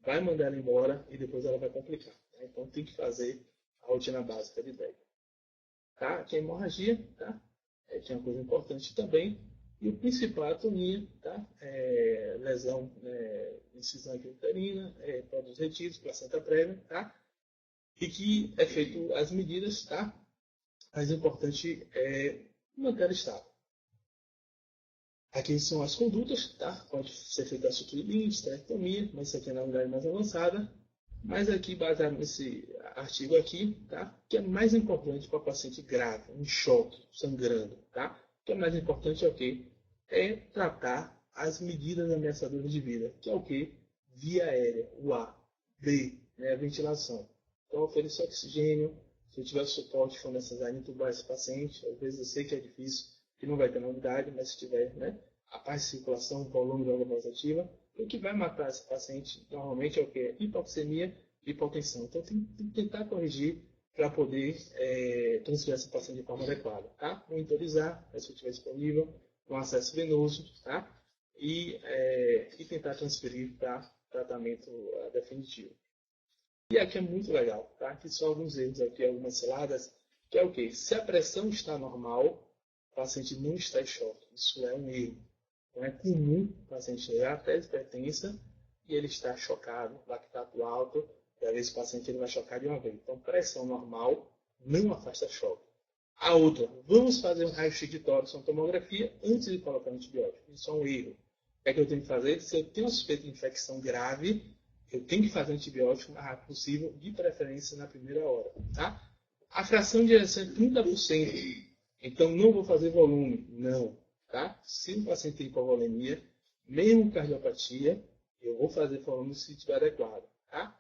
vai mandar ela embora e depois ela vai complicar. Tá? Então, tem que fazer a rotina básica de DEG. Tá? Aqui é hemorragia, tá? Que é uma coisa importante também. E o principal é a atonia, tá? Lesão, incisão uterina, produtos retidos, placenta prévia, tá? E que é feito as medidas, tá? Mas o importante é manter ela estável. Aqui são as condutas, tá? Pode ser feita a sutura de linte, esterectomia, mas isso aqui é na unidade mais avançada. Mas aqui, baseado nesse artigo aqui, tá? O que é mais importante para o paciente grave, em choque, sangrando, tá? O que é mais importante é o quê? É tratar as medidas ameaçadoras de vida, que é o quê? Via aérea, o ar, B, né? A ventilação. Então, oferecer oxigênio, se eu tiver suporte, for necessário entubar esse paciente, às vezes eu sei que é difícil, que não vai ter na unidade, mas se tiver, né? A paz de circulação, volume de água mais ativa, o que vai matar esse paciente normalmente é o que? Hipoxemia e hipotensão. Então tem que tentar corrigir para poder transferir esse paciente de forma adequada. Tá? Monitorizar, se estiver disponível, um acesso venoso, tá? E tentar transferir para tratamento definitivo. E aqui é muito legal, tá? Aqui são alguns erros, aqui algumas ciladas, que é o quê? Se a pressão está normal, o paciente não está em choque. Isso é um erro. Então é comum o paciente chegar até a hipertensa e ele está chocado, lactato alto, e às vezes o paciente ele vai chocar de uma vez. Então pressão normal não afasta choque. A outra, vamos fazer um raio-x de tórax, uma tomografia, antes de colocar antibiótico. Isso é um erro. O que é que eu tenho que fazer? Se eu tenho suspeita de infecção grave, eu tenho que fazer antibiótico o mais rápido possível, de preferência na primeira hora. Tá? A fração de ejeção é 30%. Então não vou fazer volume. Não. Tá? Se o paciente tem hipovolemia, mesmo cardiopatia, eu vou fazer volume se estiver adequado. Tá?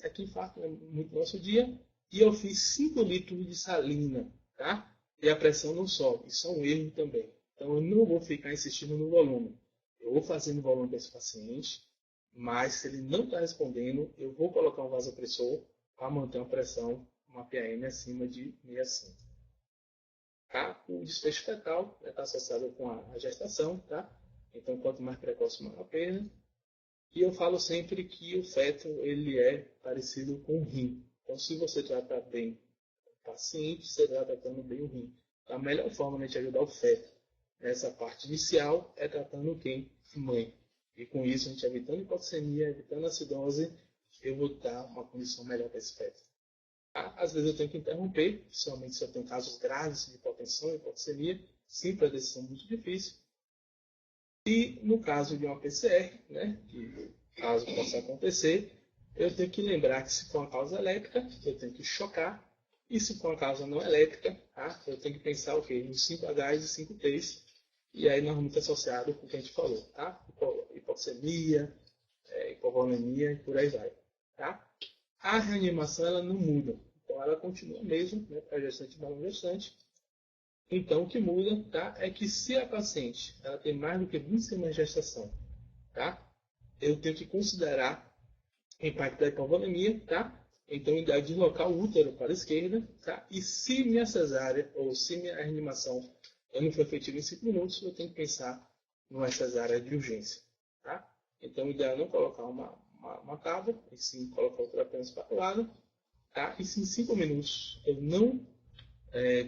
Aqui infarto é muito nosso dia. E eu fiz 5 litros de salina. Tá? E a pressão não sobe. Isso é um erro também. Então eu não vou ficar insistindo no volume. Eu vou fazendo volume para esse paciente. Mas se ele não está respondendo, eu vou colocar um vasopressor para manter uma pressão, uma PAM acima de 65. Tá? O desfecho fetal está associado com a gestação, tá? Então quanto mais precoce, maior a perda. E eu falo sempre que o feto ele é parecido com o rim. Então se você tratar bem o paciente, você está tratando bem o rim. Então, a melhor forma de a gente ajudar o feto nessa parte inicial é tratando quem? Mãe. E com isso, a gente evitando hipoxemia, evitando acidose, eu vou dar uma condição melhor para esse feto. Tá? Às vezes eu tenho que interromper, principalmente se eu tenho casos graves de hipotensão e hipoxemia, sempre a decisão é muito difícil. E no caso de uma PCR, né, que caso possa acontecer, eu tenho que lembrar que se for uma causa elétrica, eu tenho que chocar. E se for uma causa não elétrica, tá? Eu tenho que pensar o quê? Nos 5Hs e 5Ts. E aí normalmente associado com o que a gente falou, tá? Hipoxemia, hipovolemia e por aí vai, tá? A reanimação ela não muda, então ela continua mesmo, né, para gestante e não gestante. Então o que muda, tá, é que se a paciente ela tem mais do que 20 semanas de gestação, tá? Eu tenho que considerar o impacto da hipovolemia, tá? Então o ideal é deslocar o útero para a esquerda, tá? E se minha cesárea ou se minha reanimação não for efetiva em 5 minutos, eu tenho que pensar numa cesárea de urgência, tá? Então o ideal é não colocar uma tábua, e sim colocar o terapeuta espatulado, tá? E se em 5 minutos eu não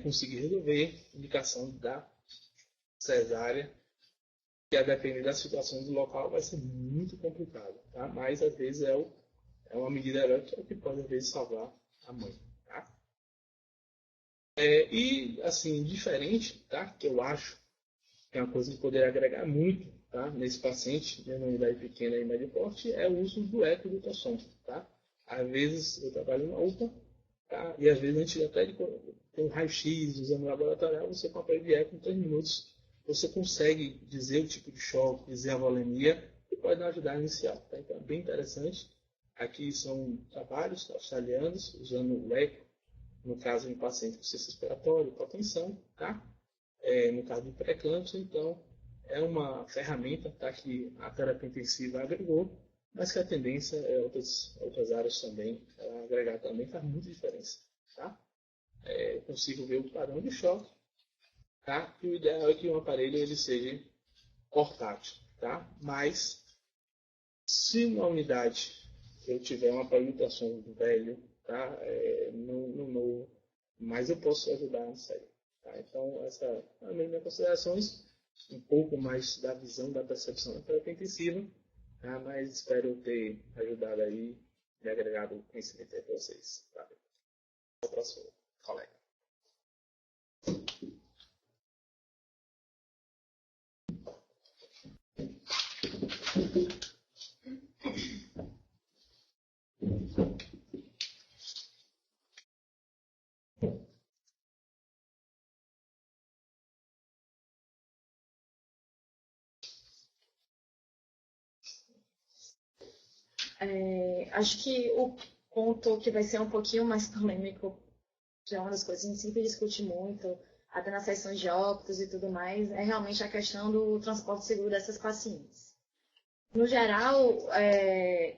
conseguir resolver, indicação da cesárea, que a depender da situação do local vai ser muito complicado, tá? Mas às vezes é uma medida heróica que pode às vezes salvar a mãe, tá? E assim, diferente, tá? Que eu acho que é uma coisa que poderia agregar muito, tá? Nesse paciente, né, na unidade pequena e médio porte, é o uso do eco e do ultrassom, tá? Às vezes eu trabalho na UPA, tá? E às vezes a gente até tem um raio-x, usando laboratorial, você com a aparelho de eco em 3 minutos, você consegue dizer o tipo de choque, dizer a volemia, e pode ajudar a iniciar, tá? Então é bem interessante. Aqui são trabalhos australianos, usando o eco, no caso de um paciente com cisto respiratório, hipotensão, tá? No caso de pré-eclâmpsia, então, é uma ferramenta, tá, que a terapia intensiva agregou, mas que a tendência é outras áreas também, agregar também faz muita diferença, tá? Eu consigo ver o padrão de choque, tá? E o ideal é que o aparelho ele seja portátil, tá? Mas, se uma unidade eu tiver uma palmitação velho, tá? No novo, mas eu posso ajudar nisso aí. Tá? Então, essas são as minhas considerações, um pouco mais da visão, da percepção da terapia intensiva, tá? Mas espero ter ajudado aí e agregado conhecimento aí para vocês. Tá? Até o próximo colega. Acho que o ponto que vai ser um pouquinho mais polêmico, que é uma das coisas que a gente sempre discute muito, até nas sessões de óbitos e tudo mais, é realmente a questão do transporte seguro dessas pacientes. No geral,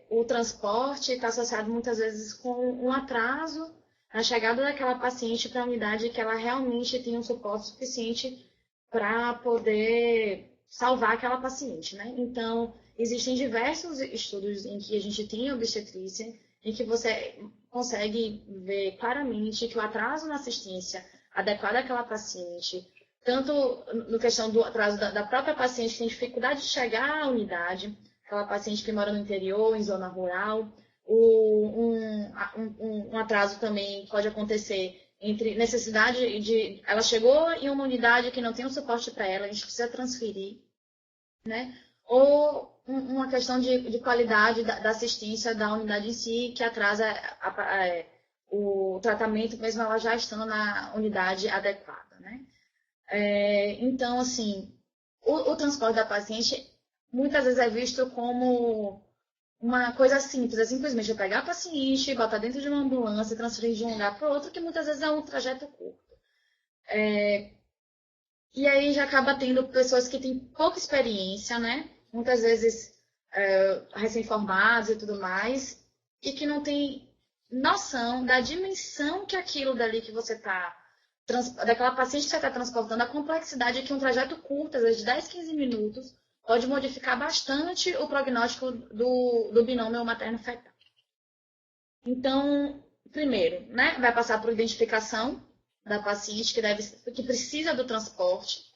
o transporte está associado muitas vezes com um atraso na chegada daquela paciente para a unidade que ela realmente tenha um suporte suficiente para poder salvar aquela paciente, né? Então, existem diversos estudos em que a gente tem obstetrícia, em que você consegue ver claramente que o atraso na assistência adequada àquela paciente, tanto no questão do atraso da própria paciente que tem dificuldade de chegar à unidade, aquela paciente que mora no interior, em zona rural, um atraso também pode acontecer entre necessidade de... Ela chegou em uma unidade que não tem um suporte para ela, a gente precisa transferir, né? Ou uma questão de qualidade da assistência da unidade em si, que atrasa o tratamento, mesmo ela já estando na unidade adequada, né? Então, assim, o transporte da paciente muitas vezes é visto como uma coisa simples, é simplesmente eu pegar a paciente, botar dentro de uma ambulância, transferir de um lugar para o outro, que muitas vezes é um trajeto curto. E aí já acaba tendo pessoas que têm pouca experiência, né? Muitas vezes recém-formados e tudo mais, e que não tem noção da dimensão que aquilo dali que você está, daquela paciente que você está transportando, a complexidade que um trajeto curto, às vezes de 10, 15 minutos, pode modificar bastante o prognóstico do binômio materno-fetal. Então, primeiro, né, vai passar por identificação da paciente que precisa do transporte.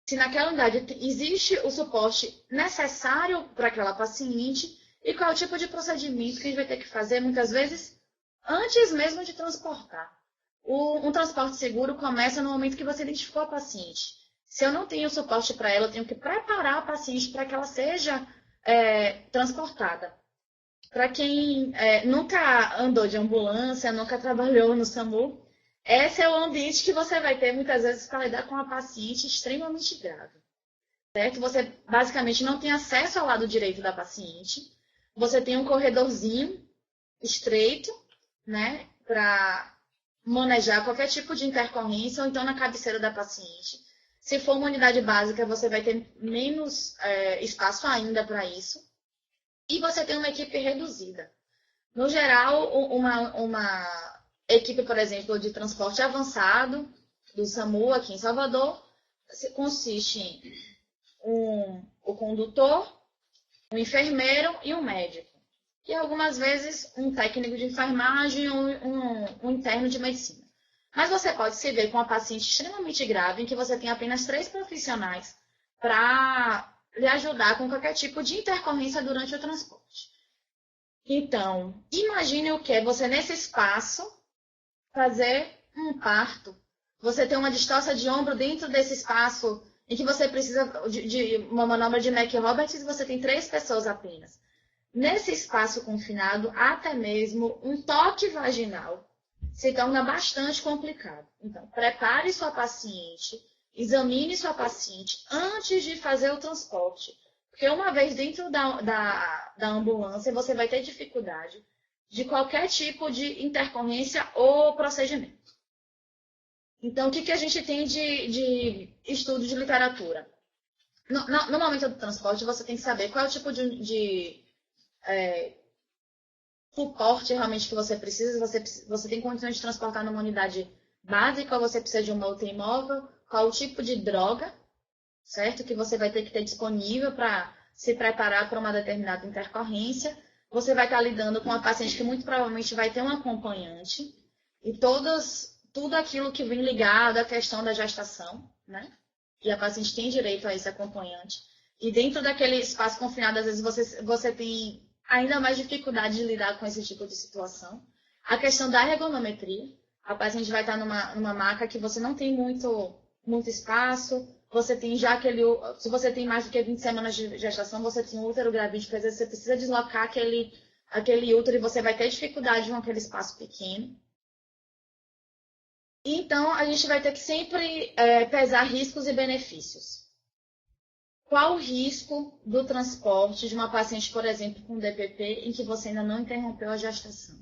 Se naquela unidade existe o suporte necessário para aquela paciente e qual é o tipo de procedimento que a gente vai ter que fazer, muitas vezes, antes mesmo de transportar. Um transporte seguro começa no momento que você identificou a paciente. Se eu não tenho suporte para ela, eu tenho que preparar a paciente para que ela seja transportada. Para quem nunca andou de ambulância, nunca trabalhou no SAMU, esse é o ambiente que você vai ter muitas vezes para lidar com uma paciente extremamente grave. Certo? Você basicamente não tem acesso ao lado direito da paciente. Você tem um corredorzinho estreito, né, para manejar qualquer tipo de intercorrência, ou então na cabeceira da paciente. Se for uma unidade básica, você vai ter menos espaço ainda para isso. E você tem uma equipe reduzida. No geral, uma equipe, por exemplo, de transporte avançado do SAMU aqui em Salvador, consiste em o condutor, um enfermeiro e um médico. E algumas vezes um técnico de enfermagem ou um interno de medicina. Mas você pode se ver com uma paciente extremamente grave, em que você tem apenas 3 profissionais para lhe ajudar com qualquer tipo de intercorrência durante o transporte. Então, imagine o que é você nesse espaço fazer um parto. Você tem uma distócia de ombro dentro desse espaço em que você precisa de uma manobra de Mack-Roberts e você tem 3 pessoas apenas. Nesse espaço confinado, até mesmo um toque vaginal se torna bastante complicado. Então, prepare sua paciente, examine sua paciente antes de fazer o transporte. Porque uma vez dentro da ambulância, você vai ter dificuldade de qualquer tipo de intercorrência ou procedimento. Então, o que a gente tem de estudo de literatura? No momento do transporte, você tem que saber qual é o tipo de suporte realmente que você precisa. Você tem condições de transportar numa unidade básica ou você precisa de uma UTI móvel? Qual o tipo de droga, certo? Que você vai ter que ter disponível para se preparar para uma determinada intercorrência. Você vai estar lidando com uma paciente que muito provavelmente vai ter um acompanhante. E todos tudo aquilo que vem ligado à questão da gestação, né? E a paciente tem direito a esse acompanhante. E dentro daquele espaço confinado, às vezes você tem ainda mais dificuldade de lidar com esse tipo de situação. A questão da ergonometria. A paciente vai estar numa maca que você não tem muito espaço. Você tem já se você tem mais do que 20 semanas de gestação, você tem um útero gravídico, às vezes você precisa deslocar aquele útero e você vai ter dificuldade com aquele espaço pequeno. Então, a gente vai ter que sempre pesar riscos e benefícios. Qual o risco do transporte de uma paciente, por exemplo, com DPP, em que você ainda não interrompeu a gestação?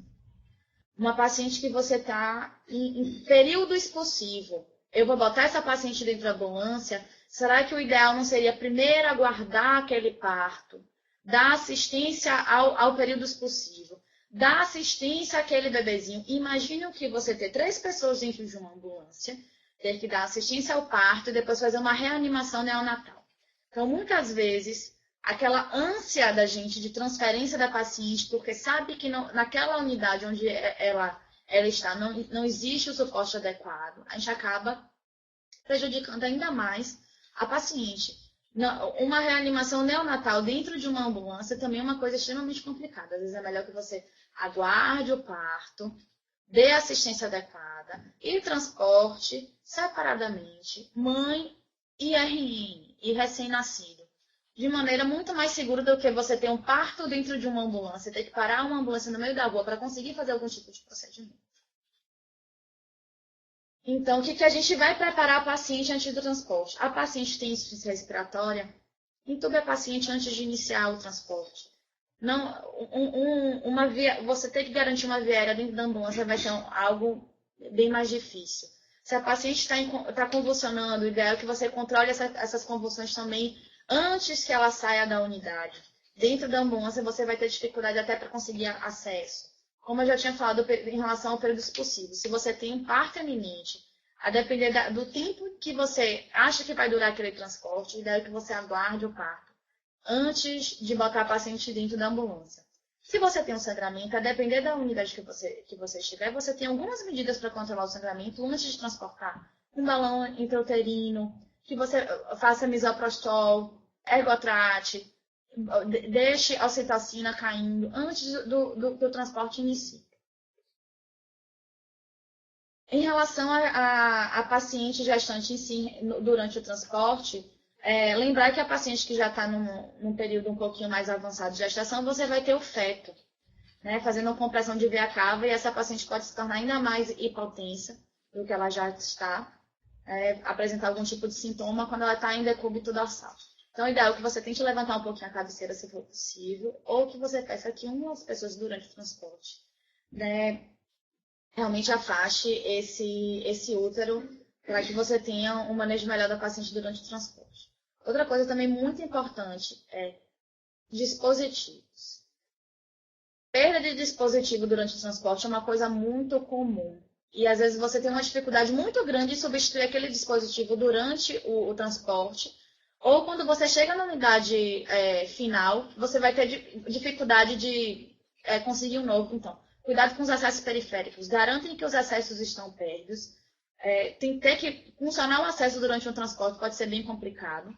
Uma paciente que você está em período expulsivo. Eu vou botar essa paciente dentro da ambulância. Será que o ideal não seria primeiro aguardar aquele parto, dar assistência ao período expulsivo, dar assistência àquele bebezinho? Imagine o que você ter 3 pessoas dentro de uma ambulância, ter que dar assistência ao parto e depois fazer uma reanimação neonatal. Então, muitas vezes, aquela ânsia da gente de transferência da paciente, porque sabe que naquela unidade onde ela está não existe o suporte adequado, a gente acaba prejudicando ainda mais a paciente. Uma reanimação neonatal dentro de uma ambulância também é uma coisa extremamente complicada. Às vezes é melhor que você aguarde o parto, dê assistência adequada e transporte separadamente mãe e RN e recém-nascido, de maneira muito mais segura do que você ter um parto dentro de uma ambulância, ter que parar uma ambulância no meio da rua para conseguir fazer algum tipo de procedimento. Então, o que a gente vai preparar a paciente antes do transporte? A paciente tem insuficiência respiratória? Entube a paciente antes de iniciar o transporte. Não, você ter que garantir uma via aérea dentro da ambulância vai ser algo bem mais difícil. Se a paciente está convulsionando, o ideal é que você controle essas convulsões também antes que ela saia da unidade. Dentro da ambulância, você vai ter dificuldade até para conseguir acesso. Como eu já tinha falado em relação ao período expulsivo, se você tem um parto iminente, a depender do tempo que você acha que vai durar aquele transporte, o ideal é que você aguarde o parto antes de botar a paciente dentro da ambulância. Se você tem um sangramento, a depender da unidade que você estiver, você tem algumas medidas para controlar o sangramento antes de transportar. Um balão intrauterino, que você faça misoprostol, ergotrate, deixe a ocitocina caindo antes do transporte inicie. Em relação à paciente gestante em si, durante o transporte, lembrar que a paciente que já está num período um pouquinho mais avançado de gestação, você vai ter o feto, né, fazendo uma compressão de veia cava, e essa paciente pode se tornar ainda mais hipotensa do que ela já está, apresentar algum tipo de sintoma quando ela está em decúbito dorsal. Então, o ideal é que você tente levantar um pouquinho a cabeceira, se for possível, ou que você peça que uma das pessoas durante o transporte, né, realmente afaste esse útero para que você tenha um manejo melhor da paciente durante o transporte. Outra coisa também muito importante é dispositivos. Perda de dispositivo durante o transporte é uma coisa muito comum. E às vezes você tem uma dificuldade muito grande em substituir aquele dispositivo durante o transporte. Ou quando você chega na unidade final, você vai ter dificuldade de conseguir um novo. Então, cuidado com os acessos periféricos. Garantem que os acessos estão pérdios. Ter que funcionar o acesso durante um transporte pode ser bem complicado.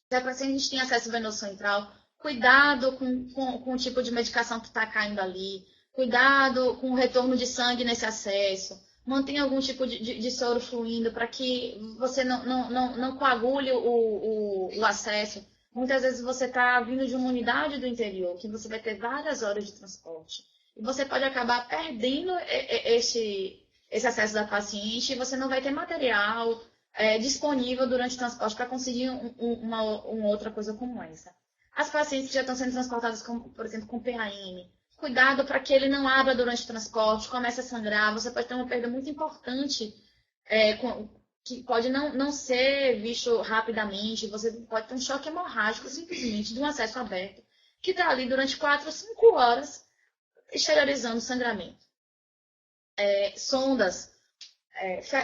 Se a paciente tem acesso venoso central, cuidado com o tipo de medicação que está caindo ali. Cuidado com o retorno de sangue nesse acesso. Mantenha algum tipo de soro fluindo para que você não coagule o acesso. Muitas vezes você está vindo de uma unidade do interior, que você vai ter várias horas de transporte. E você pode acabar perdendo esse acesso da paciente e você não vai ter material disponível durante o transporte para conseguir uma outra coisa como essa. As pacientes que já estão sendo transportadas, por exemplo, com PAM, cuidado para que ele não abra durante o transporte, comece a sangrar, você pode ter uma perda muito importante, que pode não ser visto rapidamente, você pode ter um choque hemorrágico simplesmente de um acesso aberto, que está ali durante 4 ou 5 horas, exteriorizando o sangramento. Sondas,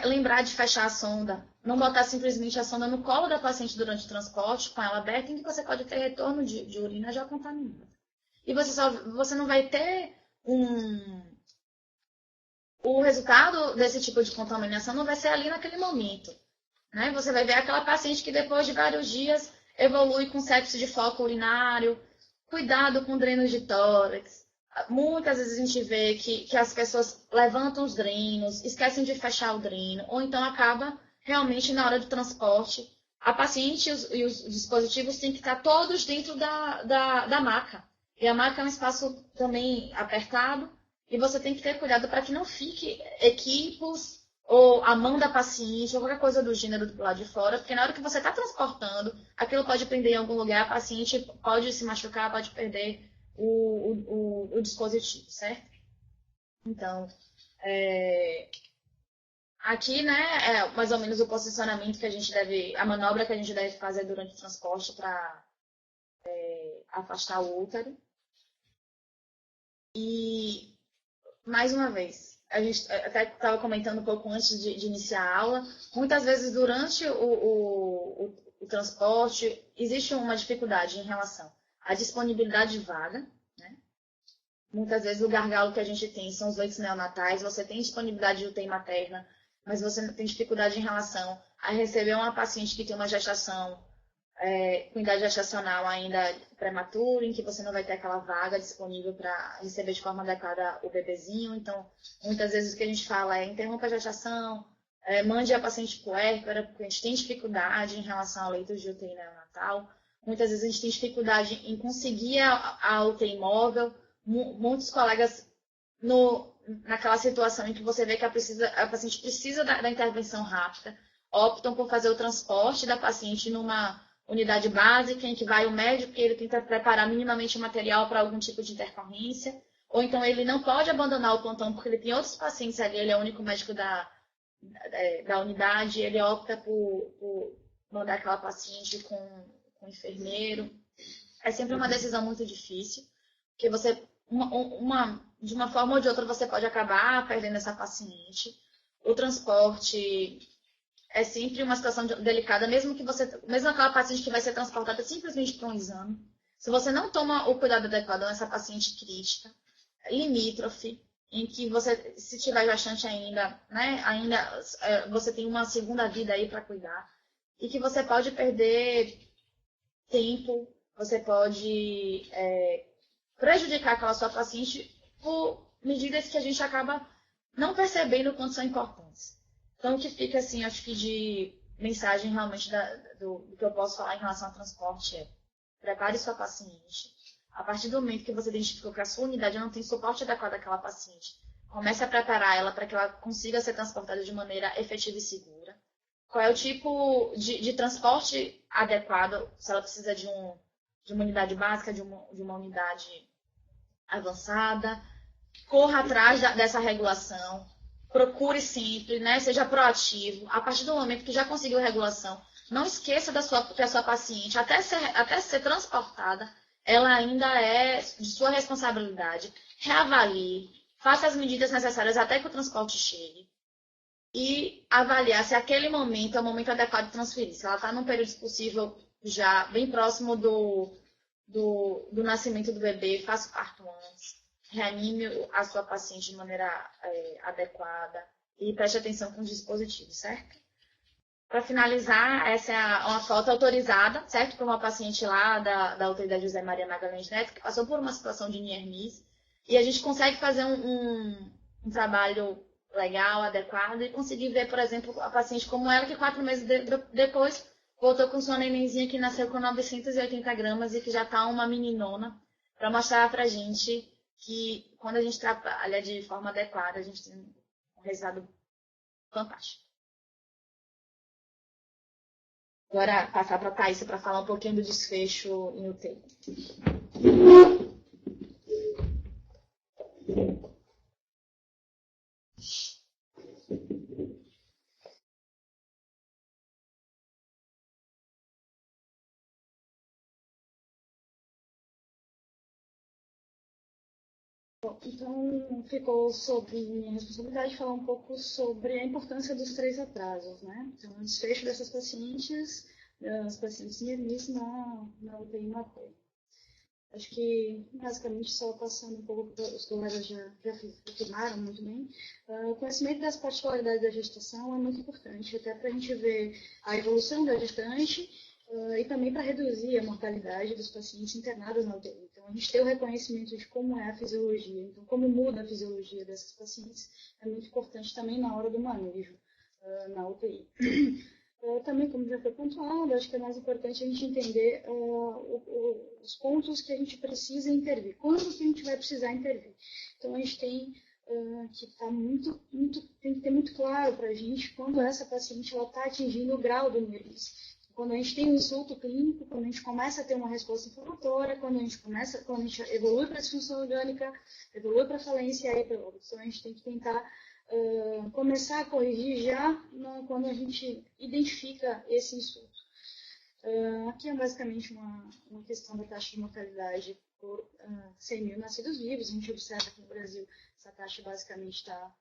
lembrar de fechar a sonda, não botar simplesmente a sonda no colo da paciente durante o transporte, com ela aberta, em que você pode ter retorno de urina já contaminada. E você não vai ter o resultado desse tipo de contaminação não vai ser ali naquele momento, né? Você vai ver aquela paciente que depois de vários dias evolui com sepse de foco urinário, cuidado com drenos de tórax. Muitas vezes a gente vê que as pessoas levantam os drenos, esquecem de fechar o dreno, ou então acaba realmente na hora do transporte. A paciente e os dispositivos têm que estar todos dentro da maca. E a maca é um espaço também apertado, e você tem que ter cuidado para que não fique equipos ou a mão da paciente, ou qualquer coisa do gênero do lado de fora, porque na hora que você está transportando, aquilo pode prender em algum lugar, a paciente pode se machucar, pode perder o dispositivo, certo? Então, aqui, né, é mais ou menos o posicionamento que a gente deve, a manobra que a gente deve fazer durante o transporte para afastar o útero. E, mais uma vez, a gente até estava comentando um pouco antes de iniciar a aula, muitas vezes durante o transporte existe uma dificuldade em relação à disponibilidade de vaga, né? Muitas vezes o gargalo que a gente tem são os leitos neonatais, você tem disponibilidade de UTI materna, mas você tem dificuldade em relação a receber uma paciente que tem uma gestação com idade gestacional ainda prematura, em que você não vai ter aquela vaga disponível para receber de forma adequada o bebezinho. Então, muitas vezes o que a gente fala é interrompa a gestação, mande a paciente puérpera, porque a gente tem dificuldade em relação ao leito de UTI neonatal. Muitas vezes a gente tem dificuldade em conseguir a UTI móvel. Muitos colegas, naquela situação em que você vê que a paciente precisa da intervenção rápida, optam por fazer o transporte da paciente numa unidade básica, em que vai o médico, que ele tenta preparar minimamente o material para algum tipo de intercorrência, ou então ele não pode abandonar o plantão porque ele tem outros pacientes ali, ele é o único médico da unidade, ele opta por mandar aquela paciente com o enfermeiro. É sempre uma decisão muito difícil, porque você, de uma forma ou de outra, você pode acabar perdendo essa paciente. O transporte é sempre uma situação delicada, mesmo aquela paciente que vai ser transportada simplesmente para um exame. Se você não toma o cuidado adequado nessa paciente crítica, limítrofe, em que você, se tiver gestante ainda, né, você tem uma segunda vida aí para cuidar, e que você pode perder tempo, você pode prejudicar aquela sua paciente por medidas que a gente acaba não percebendo quanto são importantes. Então, o que fica, assim, acho que de mensagem realmente do que eu posso falar em relação ao transporte é: prepare sua paciente. A partir do momento que você identificou que a sua unidade não tem suporte adequado àquela paciente, comece a preparar ela para que ela consiga ser transportada de maneira efetiva e segura. Qual é o tipo de transporte adequado, se ela precisa de uma unidade básica, de uma unidade avançada. Corra atrás dessa regulação. Procure sempre, né? Seja proativo. A partir do momento que já conseguiu a regulação, não esqueça que a sua paciente, até ser transportada, ela ainda é de sua responsabilidade. Reavalie, faça as medidas necessárias até que o transporte chegue e avaliar se aquele momento é o momento adequado de transferir. Se ela está num período possível já bem próximo do nascimento do bebê, faça o parto antes. Reanime a sua paciente de maneira adequada e preste atenção com os dispositivos, certo? Para finalizar, essa é uma foto autorizada, certo? Para uma paciente lá da UTI da José Maria Magalhães Neto, que passou por uma situação de NIRMIS, e a gente consegue fazer um trabalho legal, adequado, e conseguir ver, por exemplo, a paciente como ela, que 4 meses depois voltou com sua nenenzinha que nasceu com 980 gramas e que já está uma meninona, para mostrar para a gente que quando a gente trabalha de forma adequada, a gente tem um resultado fantástico. Agora, passar para a Thaís para falar um pouquinho do desfecho em UTI. Então, ficou sob minha responsabilidade falar um pouco sobre a importância dos 3 atrasos, né? Então, o desfecho dessas pacientes, das pacientes NIRMIS na UTI materna. Acho que, basicamente, só passando um pouco, os colegas já afirmaram muito bem, o conhecimento das particularidades da gestação é muito importante, até para a gente ver a evolução da gestante e também para reduzir a mortalidade dos pacientes internados na UTI. Então, a gente ter o reconhecimento de como é a fisiologia, então, como muda a fisiologia dessas pacientes, é muito importante também na hora do manejo na UTI. Também, como já foi pontuado, acho que é mais importante a gente entender os pontos que a gente precisa intervir. Quando que a gente vai precisar intervir? Então, a gente tem que estar tem que ter muito claro para a gente quando essa paciente está atingindo o grau do NIRGS. Quando a gente tem um insulto clínico, quando a gente começa a ter uma resposta inflamatória, quando a gente evolui para a disfunção orgânica, evolui para a falência e aí para óbito. Então, a gente tem que tentar começar a corrigir já quando a gente identifica esse insulto. Aqui é basicamente uma questão da taxa de mortalidade por 100 mil nascidos vivos. A gente observa que no Brasil essa taxa basicamente está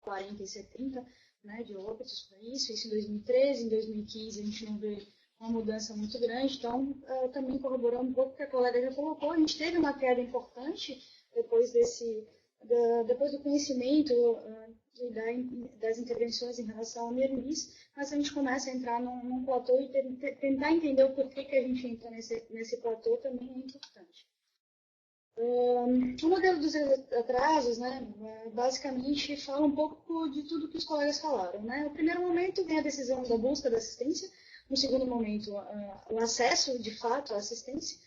40 e 70, né, de óbitos para isso. Isso em 2013, em 2015 a gente não vê uma mudança muito grande. Então, também corroborando um pouco o que a colega já colocou, a gente teve uma queda importante depois do conhecimento das intervenções em relação ao NIRGS, mas a gente começa a entrar num platô e tentar entender o porquê que a gente entra nesse platô também é importante. O modelo dos atrasos, né, basicamente fala um pouco de tudo que os colegas falaram. Né? No primeiro momento vem a decisão da busca da assistência, no segundo momento o acesso de fato à assistência,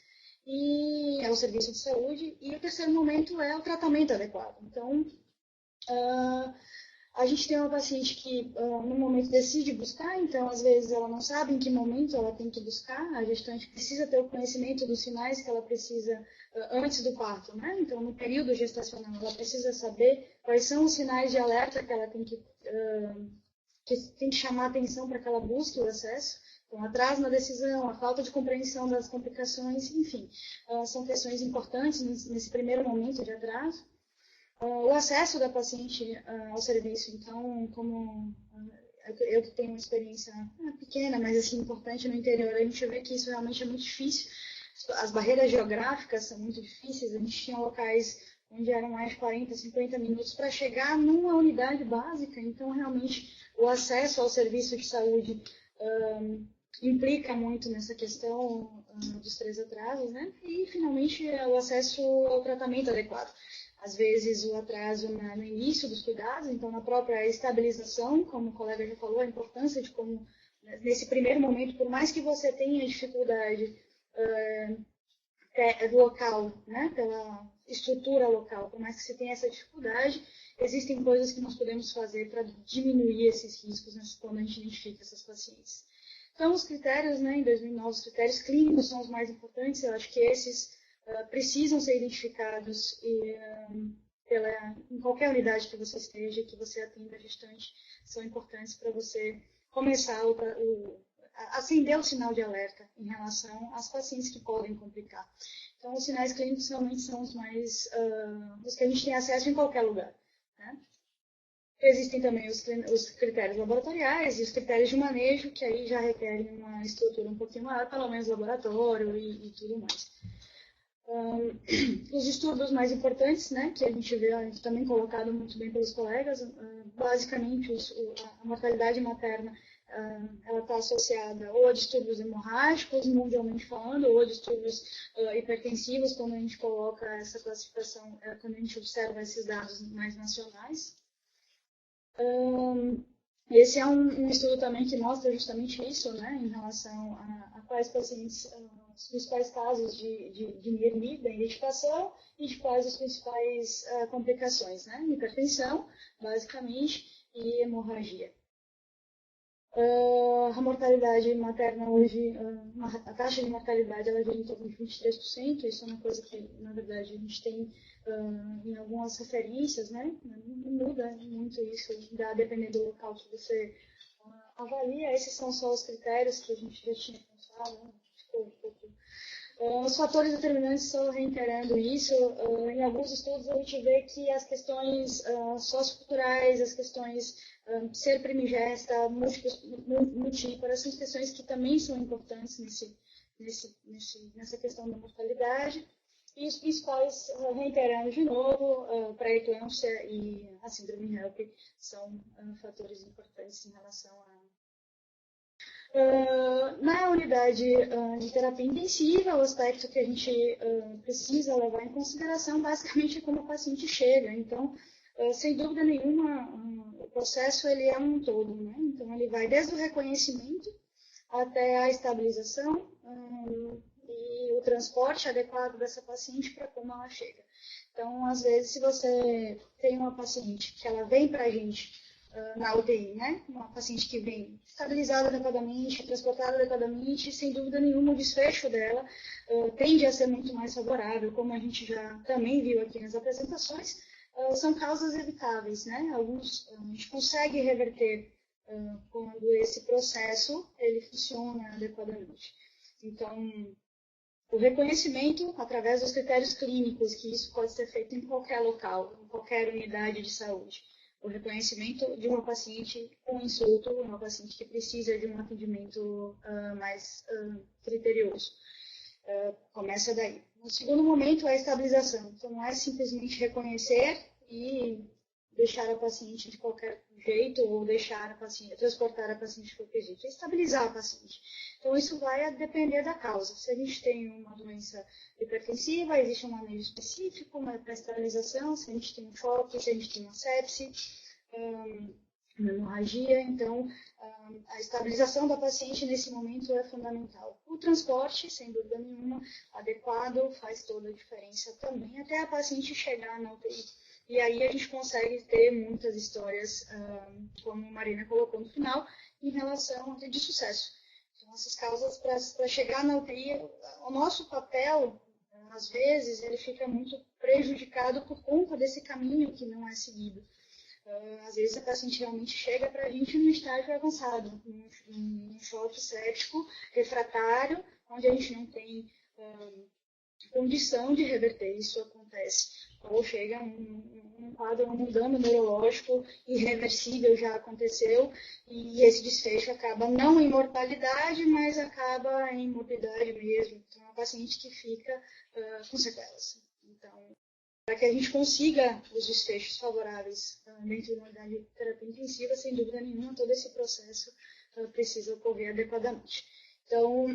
e ao serviço de saúde, e o terceiro momento é o tratamento adequado. Então, a gente tem uma paciente que no momento decide buscar, então às vezes ela não sabe em que momento ela tem que buscar, a gestante precisa ter o conhecimento dos sinais que ela precisa antes do parto, né? Então no período gestacional ela precisa saber quais são os sinais de alerta que ela tem que chamar atenção para que ela busque o acesso. Então, atraso na decisão, a falta de compreensão das complicações, enfim, são questões importantes nesse primeiro momento de atraso. O acesso da paciente ao serviço, então, como eu que tenho uma experiência pequena, mas assim, importante no interior, a gente vê que isso realmente é muito difícil. As barreiras geográficas são muito difíceis, a gente tinha locais onde eram mais de 40, 50 minutos para chegar numa unidade básica, então, realmente, o acesso ao serviço de saúde implica muito nessa questão dos 3 atrasos, né? E, finalmente, o acesso ao tratamento adequado. Às vezes, o atraso no início dos cuidados, então, na própria estabilização, como o colega já falou, a importância de como, nesse primeiro momento, por mais que você tenha dificuldade local, né? Pela estrutura local, por mais que você tenha essa dificuldade, existem coisas que nós podemos fazer para diminuir esses riscos, né, quando a gente identifica essas pacientes. Então, os critérios, né, em 2009, os critérios clínicos são os mais importantes. Eu acho que esses precisam ser identificados em qualquer unidade que você esteja, que você atenda a gestante, são importantes para você começar a acender o sinal de alerta em relação às pacientes que podem complicar. Então, os sinais clínicos realmente são os mais os que a gente tem acesso em qualquer lugar, né? Existem também os critérios laboratoriais e os critérios de manejo, que aí já requerem uma estrutura um pouquinho maior, pelo menos laboratório e tudo mais. Os distúrbios mais importantes, né, que a gente vê também colocado muito bem pelos colegas, basicamente a mortalidade materna ela está associada ou a distúrbios hemorrágicos, mundialmente falando, ou a distúrbios hipertensivos, quando a gente coloca essa classificação, quando a gente observa esses dados mais nacionais. Esse é um estudo também que mostra justamente isso, né, em relação a quais pacientes, os principais casos de NIRMI da identificação e de quais as principais complicações, né, hipertensão, basicamente, e hemorragia. A mortalidade materna hoje, a taxa de mortalidade ela gira em torno de 23%, isso é uma coisa que, na verdade, a gente tem em algumas referências, né? Não muda muito isso, dependendo do local que você avalia. Esses são só os critérios que a gente já tinha pensado, né? Ficou um pouco. Os fatores determinantes, só reiterando isso, em alguns estudos a gente vê que as questões socioculturais, as questões ser primigesta, multíparas, são questões que também são importantes nessa questão da mortalidade. E os principais, reiterando de novo, pré-eclâmpsia e a síndrome HELP são fatores importantes em relação a... Na unidade de terapia intensiva, o aspecto que a gente precisa levar em consideração basicamente é como o paciente chega. Então, sem dúvida nenhuma, o processo ele é um todo, né? Então, ele vai desde o reconhecimento até a estabilização e o transporte adequado dessa paciente para como ela chega. Então, às vezes, se você tem uma paciente que ela vem para a gente na UTI, né? Uma paciente que vem estabilizada adequadamente, transportada adequadamente, sem dúvida nenhuma o desfecho dela tende a ser muito mais favorável, como a gente já também viu aqui nas apresentações, são causas evitáveis, né? Alguns a gente consegue reverter quando esse processo ele funciona adequadamente. Então, o reconhecimento através dos critérios clínicos, que isso pode ser feito em qualquer local, em qualquer unidade de saúde. O reconhecimento de uma paciente com insulto, uma paciente que precisa de um atendimento mais criterioso. Começa daí. No segundo momento é a estabilização. Então, não é simplesmente reconhecer e deixar a paciente de qualquer jeito ou deixar a paciente, transportar a paciente de qualquer jeito. É estabilizar a paciente. Então, isso vai depender da causa. Se a gente tem uma doença hipertensiva, existe um manejo específico para estabilização. Se a gente tem um choque, se a gente tem uma sepse, uma hemorragia. Então, a estabilização da paciente nesse momento é fundamental. O transporte, sem dúvida nenhuma, adequado, faz toda a diferença também, até a paciente chegar na UTI. E aí a gente consegue ter muitas histórias, como a Marina colocou no final, em relação de sucesso. Então, essas causas, para chegar na UTI, o nosso papel, às vezes, ele fica muito prejudicado por conta desse caminho que não é seguido. Às vezes a paciente realmente chega para a gente no estágio avançado, num choque séptico refratário, onde a gente não tem condição de reverter. Isso acontece. Ou chega um quadro, um dano neurológico irreversível já aconteceu, e esse desfecho acaba não em mortalidade, mas acaba em morbidade mesmo. Então, é uma paciente que fica com sequelas. Então, para que a gente consiga os desfechos favoráveis dentro da unidade de terapia intensiva, sem dúvida nenhuma, todo esse processo precisa ocorrer adequadamente. Então,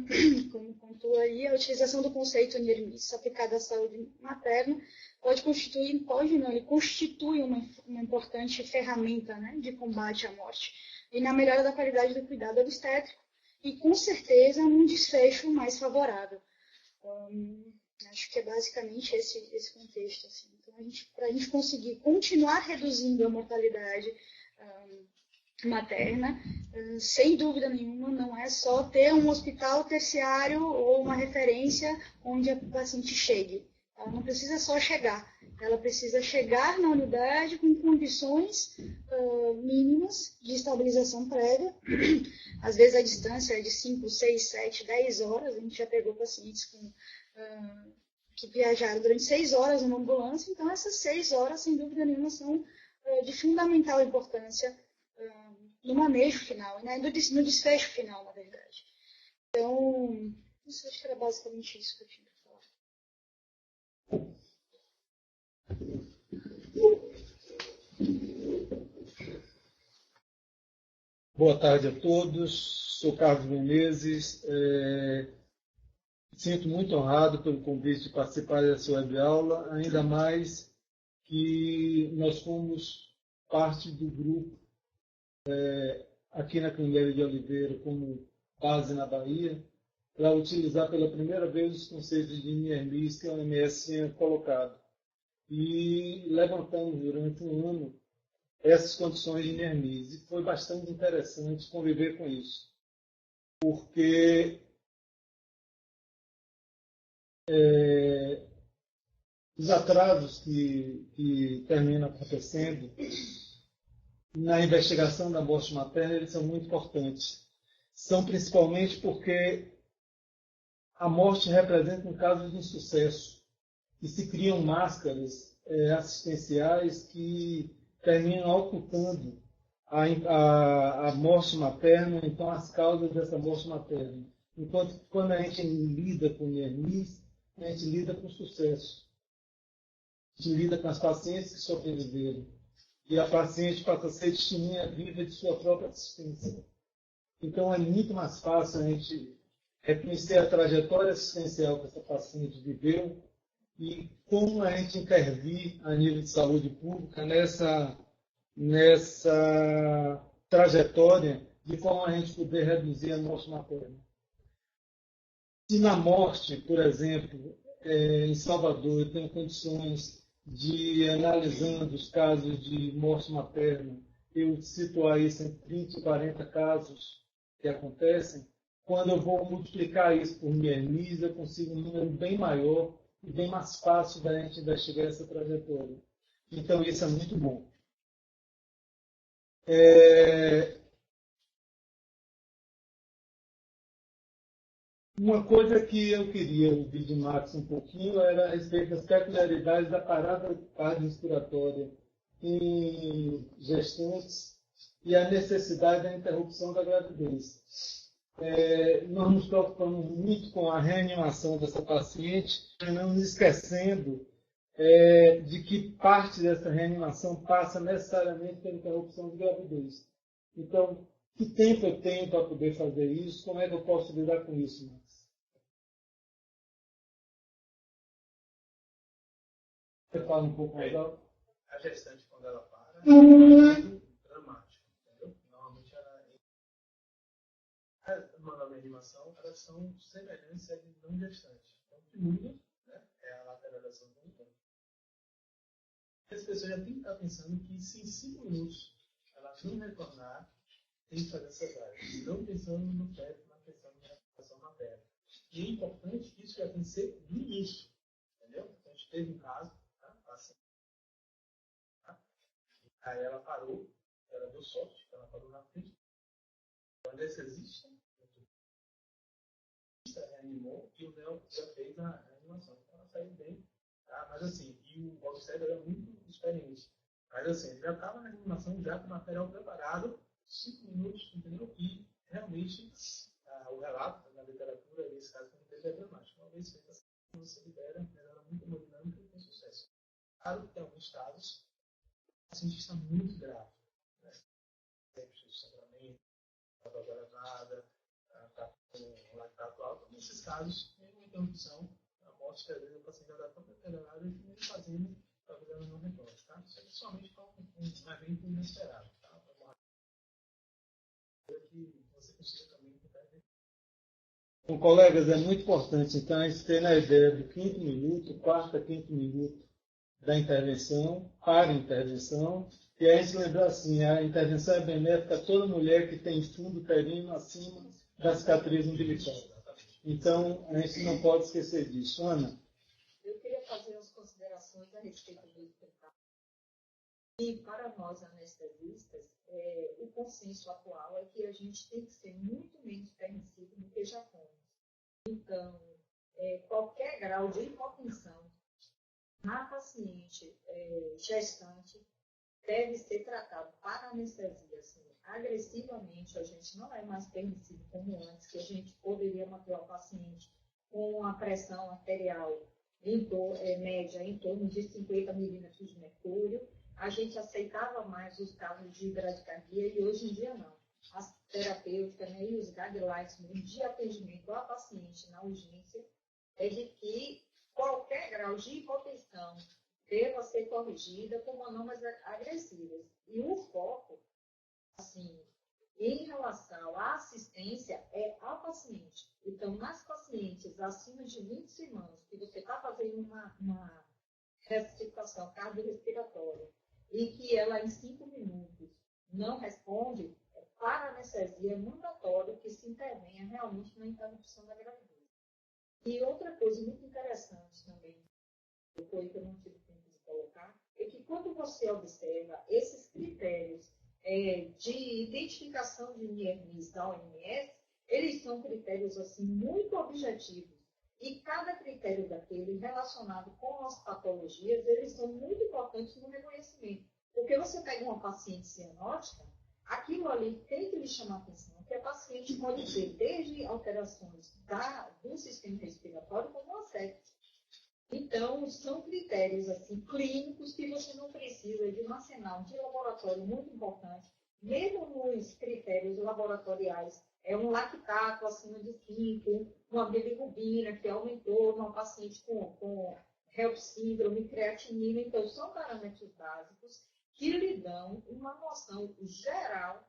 como pontua aí, a utilização do conceito NIRMIS aplicado à saúde materna ele constitui uma importante ferramenta, né, de combate à morte e na melhora da qualidade do cuidado obstétrico e, com certeza, um desfecho mais favorável. Acho que é basicamente esse contexto. Assim. Então, para a gente conseguir continuar reduzindo a mortalidade materna, sem dúvida nenhuma, não é só ter um hospital terciário ou uma referência onde a paciente chegue. Ela não precisa só chegar, ela precisa chegar na unidade com condições mínimas de estabilização prévia. Às vezes a distância é de 5, 6, 7, 10 horas. A gente já pegou pacientes que viajaram durante 6 horas numa ambulância. Então, essas 6 horas, sem dúvida nenhuma, são de fundamental importância no manejo final, né? No desfecho final, na verdade. Então, isso acho que era basicamente isso que eu tinha para falar. Boa tarde a todos. Sou Carlos Menezes. Sinto muito honrado pelo convite de participar dessa web-aula, ainda mais que nós fomos parte do grupo aqui na Candelária de Oliveira, como base na Bahia, para utilizar pela primeira vez os conceitos de NIRMIS que a OMS tinha colocado. E levantamos durante um ano essas condições de NIRMIS. E foi bastante interessante conviver com isso, porque os atrasos que terminam acontecendo na investigação da morte materna, eles são muito importantes. São principalmente porque a morte representa um caso de insucesso e se criam máscaras assistenciais que terminam ocultando a morte materna, então as causas dessa morte materna. Enquanto que quando a gente lida com NIRMIS, a gente lida com sucesso. A gente lida com as pacientes que sobreviveram. E a paciente passa a ser testemunha viva de sua própria assistência. Então é muito mais fácil a gente reconhecer a trajetória assistencial que essa paciente viveu e como a gente intervir a nível de saúde pública nessa trajetória de forma a gente poder reduzir a morte materna. Se na morte, por exemplo, em Salvador, eu tenho condições de, analisando os casos de morte materna, eu cito aí entre 30 e 40 casos que acontecem, quando eu vou multiplicar isso por NIRMIS, eu consigo um número bem maior e bem mais fácil da gente investigar essa trajetória. Então, isso é muito bom. Uma coisa que eu queria ouvir de Max um pouquinho era a respeito das peculiaridades da parada cardiorrespiratória em gestantes e a necessidade da interrupção da gravidez. Nós nos preocupamos muito com a reanimação dessa paciente, não nos esquecendo de que parte dessa reanimação passa necessariamente pela interrupção de gravidez. Então, que tempo eu tenho para poder fazer isso? Como é que eu posso lidar com isso, Max? Você fala um pouco mais alto? A gestante, quando ela para, é muito dramático. Entendeu? Normalmente, as manual de animação, elas são semelhantes a de não gestante. Então, o que muda, né, é a lateralização do útero. As pessoas já têm que estar pensando que se em 5 minutos ela não retornar, tem que fazer cesárea. Não pensando no feto, na questão da reabilitação materna. E é importante que isso já tem que ser do início. Entendeu? Então, a gente teve um caso, aí ela parou, ela deu sorte, ela parou na frente. O anestesista reanimou e o Léo já fez a reanimação. Então ela saiu bem, tá? Mas assim, e o obstetra era muito experiente. Mas assim, ele já estava na reanimação, já com o material preparado, 5 minutos, entendeu? E realmente o relato na literatura, nesse caso, não teve dramático. Uma vez feita assim, você libera, melhora muito a hemodinâmica e tem sucesso. Claro que tem alguns casos o paciente está muito grave. Né? Sangramento, está gravada, está com lactato alto. Nesses casos, tem uma interrupção, a morte que às vezes o paciente já está tão deteriorado e nem fazendo, talvez ela não retorne. Tá? Isso é somente para um evento inesperado. Tá? Para que você consiga também intervir. Bom, colegas, é muito importante, então, a gente ter na ideia do 5º minuto, 4º, 5º minuto da intervenção, para a intervenção, e aí se lembrar assim, a intervenção é benéfica a toda mulher que tem fundo uterino acima da cicatriz umbilical. Então, a gente não pode esquecer disso. Ana? Eu queria fazer umas considerações a respeito do espetáculo. E para nós anestesistas, o consenso atual é que a gente tem que ser muito menos permissivo do que já fomos. Então, qualquer grau de hipotensão na paciente gestante deve ser tratado para anestesia assim, agressivamente. A gente não é mais permissivo como antes, que a gente poderia manter o paciente com a pressão arterial média em torno de 50 milímetros de mercúrio. A gente aceitava mais os casos de bradicardia e hoje em dia não. As terapêuticas, né, e os guidelines de atendimento à paciente na urgência é de que qualquer grau de hipotensão deva ser corrigida com manomas agressivas. E o foco, assim, em relação à assistência, é ao paciente. Então, nas pacientes acima de 20 semanas, que você está fazendo uma resuscitação cardiorrespiratória e que ela em 5 minutos não responde, para a anestesia é mandatório que se intervenha realmente na interrupção da gravidez. E outra coisa muito interessante também, depois que eu não tive tempo de colocar, é que quando você observa esses critérios de identificação de NIRMIS da OMS, eles são critérios assim, muito objetivos. E cada critério daquele relacionado com as patologias, eles são muito importantes no reconhecimento. Porque você pega uma paciente cianótica, aquilo ali tem que lhe chamar a atenção, que a paciente pode ter desde alterações do sistema respiratório como uma sepse. Então, são critérios assim, clínicos que você não precisa de um arsenal de laboratório muito importante. Mesmo nos critérios laboratoriais, é um lactato acima de 5, uma bilirrubina que aumentou numa paciente com HELP síndrome, creatinina. Então, são parâmetros básicos que lhe dão uma noção geral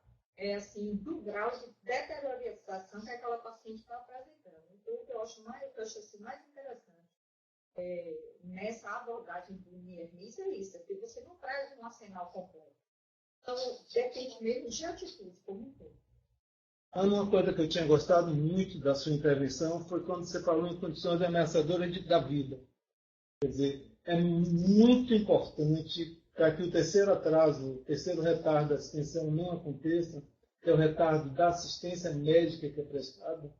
assim, do grau de deteriorização que aquela paciente está apresentando. Então, o que eu acho mais interessante nessa abordagem do NIRMIS é isso, é que você não traz um arsenal completo. Então, depende mesmo de atitude como um todo. Uma coisa que eu tinha gostado muito da sua intervenção foi quando você falou em condições ameaçadoras da vida. Quer dizer, é muito importante para que o terceiro atraso, o terceiro retardo da assistência não aconteça, que é o retardo da assistência médica que é prestada,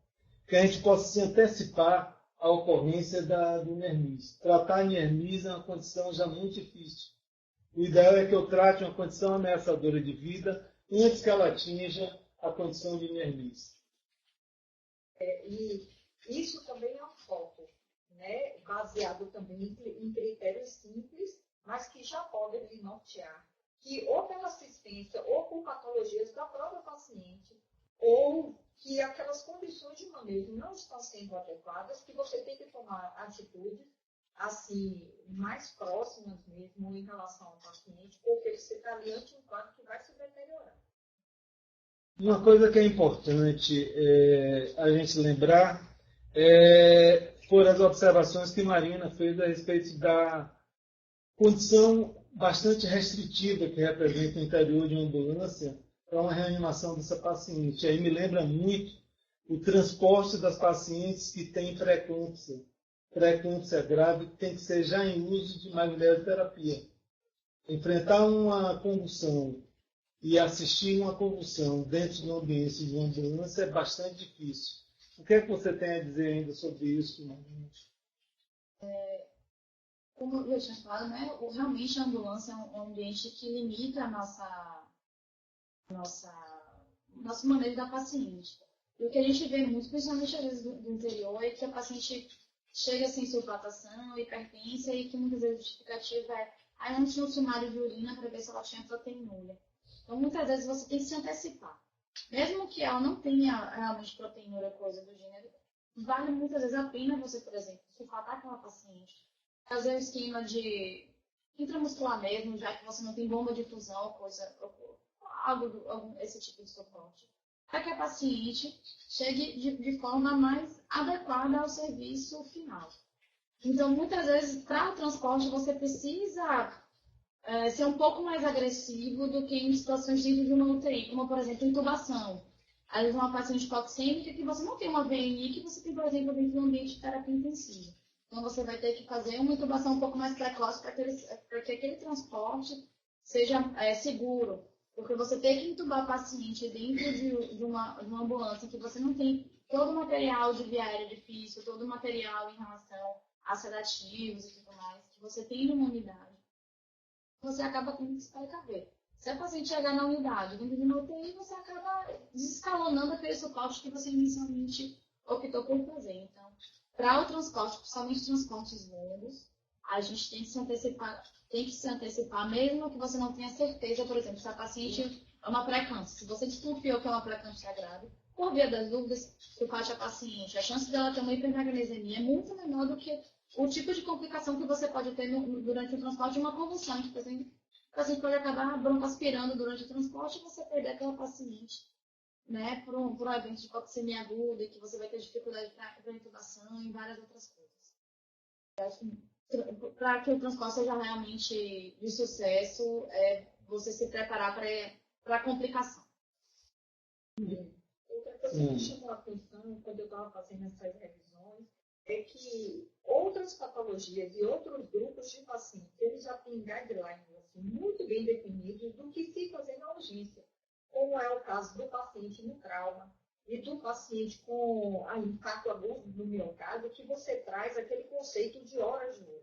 que a gente possa se antecipar à ocorrência do NIRMIS. Tratar NIRMIS é uma condição já muito difícil. O ideal é que eu trate uma condição ameaçadora de vida antes que ela atinja a condição de NIRMIS. E isso também é um foco, né? Baseado também em critérios simples, mas que já podem lhe nortear, que ou pela assistência ou por patologias da própria paciente, ou que aquelas condições de manejo não estão sendo adequadas, que você tem que tomar atitudes assim, mais próximas mesmo em relação ao paciente, porque você está ali ante um quadro que vai se deteriorar. Uma coisa que é importante a gente lembrar foram as observações que Marina fez a respeito da condição bastante restritiva que representa o interior de uma ambulância para uma reanimação dessa paciente. Aí me lembra muito o transporte das pacientes que têm pré-eclâmpsia. Pré-eclâmpsia grave tem que ser já em uso de magnetoterapia. Enfrentar uma convulsão e assistir uma convulsão dentro de um ambiente de uma ambulância é bastante difícil. O que é que você tem a dizer ainda sobre isso, Marina? Como eu tinha falado, né, realmente a ambulância é um ambiente que limita nosso manejo da paciente. E o que a gente vê muito, principalmente às vezes do interior, é que a paciente chega sem sulfatação, hipertensa, e que muitas vezes a justificativa é não tinha um sumário de urina para ver se ela tinha proteinúria. Então, muitas vezes você tem que se antecipar. Mesmo que ela não tenha realmente proteinúria, coisa do gênero, vale muitas vezes a pena você, por exemplo, sulfatar aquela paciente, fazer um esquema de intramuscular mesmo, já que você não tem bomba de infusão, esse tipo de suporte, para que a paciente chegue de forma mais adequada ao serviço final. Então, muitas vezes, para o transporte, você precisa ser um pouco mais agressivo do que em situações dentro de uma UTI, como, por exemplo, intubação. Às vezes, uma paciente hipoxêmica que você não tem uma VNI, que você tem, por exemplo, dentro de um ambiente de terapia intensiva. Então, você vai ter que fazer uma intubação um pouco mais precoce para que aquele transporte seja seguro. Porque você ter que intubar paciente dentro de uma ambulância que você não tem todo o material de via aérea difícil, todo o material em relação a sedativos e tudo mais, que você tem numa unidade, você acaba tendo que se precaver. Se a paciente chegar na unidade dentro de uma UTI, você acaba desescalonando aquele suporte que você inicialmente optou por fazer. Então, para o transporte, principalmente transportes longos, a gente tem que se antecipar, mesmo que você não tenha certeza, por exemplo, se a paciente é uma pré-eclâmpsia. Se você desconfiou que é uma pré-eclâmpsia grave, por via das dúvidas, sulfate a paciente, a chance dela ter uma hipermagnesemia é muito menor do que o tipo de complicação que você pode ter durante o transporte, uma convulsão, que, por exemplo, o paciente pode acabar broncoaspirando durante o transporte e você perder aquela paciente, né, por um evento de hipoxemia aguda e que você vai ter dificuldade para intubação e várias outras coisas. Eu acho que para que o transporte seja realmente de sucesso, você se preparar para a complicação. Outra coisa que me chamou a atenção quando eu estava fazendo essas revisões é que outras patologias e outros grupos de pacientes, eles já têm guidelines assim, muito bem definidos do que se fazer na urgência, como é o caso do paciente no trauma e do paciente com infarto agudo do miocárdio, que você traz aquele conceito de horas de ouro.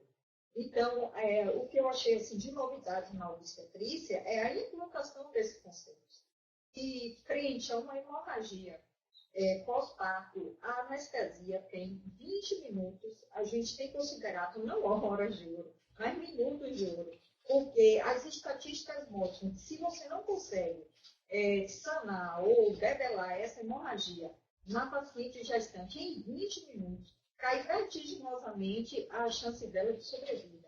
Então, o que eu achei assim, de novidade na obstetrícia é a implantação desses conceitos. E frente a uma hemorragia pós-parto, a anestesia tem 20 minutos, a gente tem considerado não horas de ouro, mas minutos de ouro. Porque as estatísticas mostram que se você não consegue sanar ou debelar essa hemorragia na paciente gestante em 20 minutos, cai vertiginosamente a chance dela de sobrevida.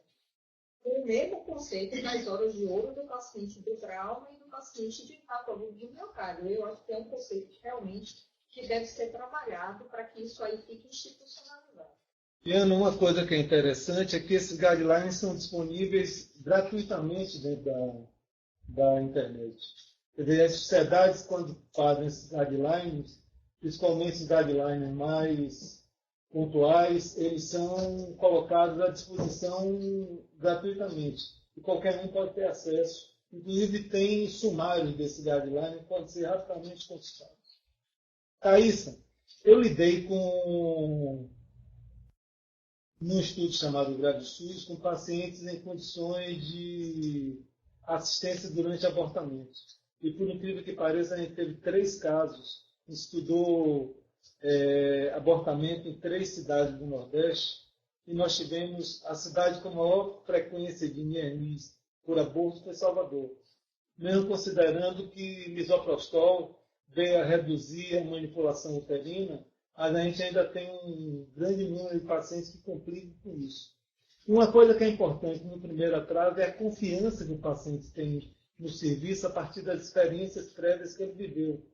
O mesmo conceito das horas de ouro do paciente do trauma e do paciente de patologia de miocárdio. Eu acho que é um conceito realmente que deve ser trabalhado para que isso aí fique institucionalizado. E, Ana, uma coisa que é interessante é que esses guidelines são disponíveis gratuitamente dentro da internet. Quer dizer, as sociedades, quando fazem esses guidelines, principalmente os guidelines mais pontuais, eles são colocados à disposição gratuitamente. E qualquer um pode ter acesso. Inclusive, tem sumários desse guideline que podem ser rapidamente consultados. Thaísa, eu lidei num estudo chamado GraviSUS com pacientes em condições de assistência durante abortamento. E, por incrível que pareça, a gente teve 3 casos. Estudou abortamento em 3 cidades do Nordeste. E nós tivemos a cidade com maior frequência de NIRMs por aborto foi Salvador. Mesmo considerando que misoprostol veio a reduzir a manipulação uterina, mas a gente ainda tem um grande número de pacientes que complicam com isso. Uma coisa que é importante no primeiro atraso é a confiança que o paciente tem no serviço a partir das experiências prévias que ele viveu.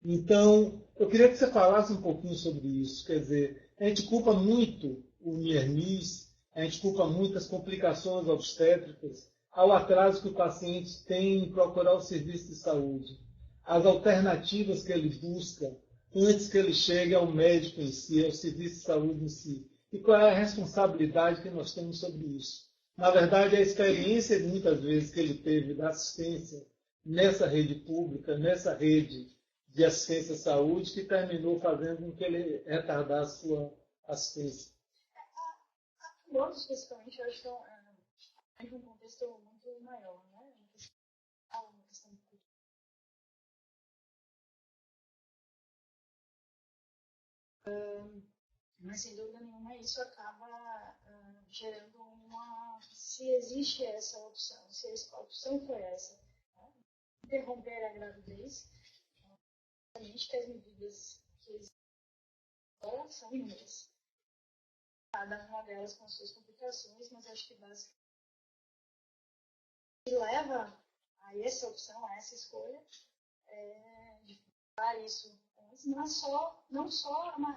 Então, eu queria que você falasse um pouquinho sobre isso. Quer dizer, a gente culpa muito o NIRMs, a gente culpa muito as complicações obstétricas, ao atraso que o paciente tem em procurar o serviço de saúde, as alternativas que ele busca antes que ele chegue ao médico em si, ao serviço de saúde em si. E qual é a responsabilidade que nós temos sobre isso? Na verdade, a experiência, muitas vezes, que ele teve da assistência nessa rede pública, nessa rede de assistência à saúde, que terminou fazendo com que ele retardasse sua assistência. Aborto, especificamente, eu acho que é um contexto muito maior, né? Uma questão de mas, sem dúvida nenhuma, isso acaba gerando se existe essa opção, se a opção foi essa, né? Interromper a gravidez, obviamente que as medidas que existem agora são inúmeras. Cada uma delas com suas complicações, mas acho que basicamente o que leva a essa opção, a essa escolha, de falar isso antes, não só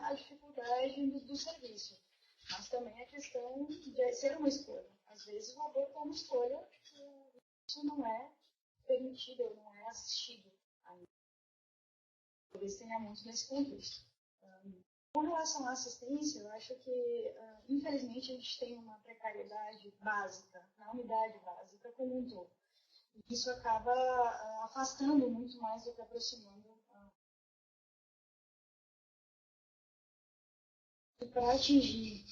a dificuldade do serviço, mas também a questão de ser uma escolha. Às vezes o aborto é uma escolha, isso não é permitido, não é assistido ainda. Talvez tenha muito nesse contexto. Com relação à assistência, eu acho que, infelizmente, a gente tem uma precariedade básica, na unidade básica como um todo. E isso acaba afastando muito mais do que aproximando. E para atingir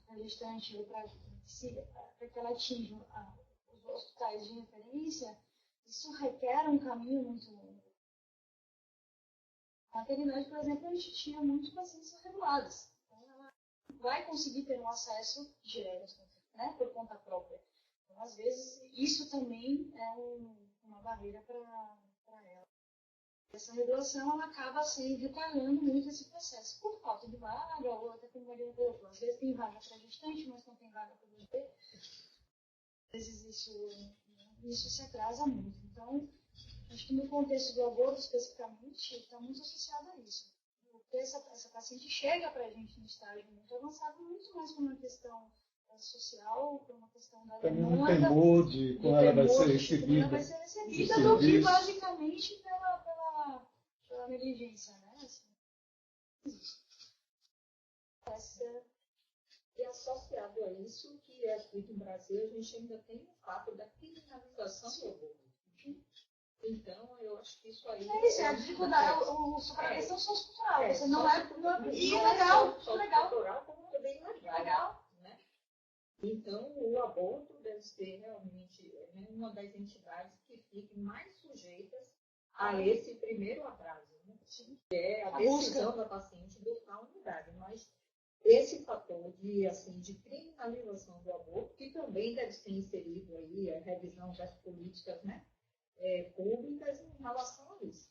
a gestante, ou para que ela atinja os hospitais de referência, isso requer um caminho muito longo. Na maternidade, por exemplo, a gente tinha muitos pacientes regulados. Então, ela vai conseguir ter um acesso direto, né, por conta própria. Então, às vezes, isso também é uma barreira para ela. Essa regulação ela acaba retardando muito esse processo, por falta de vaga, ou até como Maria colocou. Às vezes tem vaga para gestante, mas não tem vaga para bebê. Às vezes isso se atrasa muito. Então, acho que no contexto do aborto, especificamente, está muito associado a isso. Porque essa paciente chega para a gente no estágio muito avançado, muito mais por uma questão social, por uma questão da demanda, um temor de como ela vai ser recebida, do que basicamente pela negligência, né? Assim. E associado a isso, que aqui no Brasil a gente ainda tem o fato da criminalização do aborto. Então, eu acho que isso aí... a dificuldade, a questão sociocultural. Você não é... E legal, cultural, como também legal. Legal. Né? Então, o aborto deve ser realmente uma das entidades que fiquem mais sujeitas a esse primeiro atraso, né? Que é a decisão da paciente buscar a unidade. Mas esse fator de criminalização do aborto, que também deve ser inserido aí, a revisão das políticas, né, públicas em relação a isso,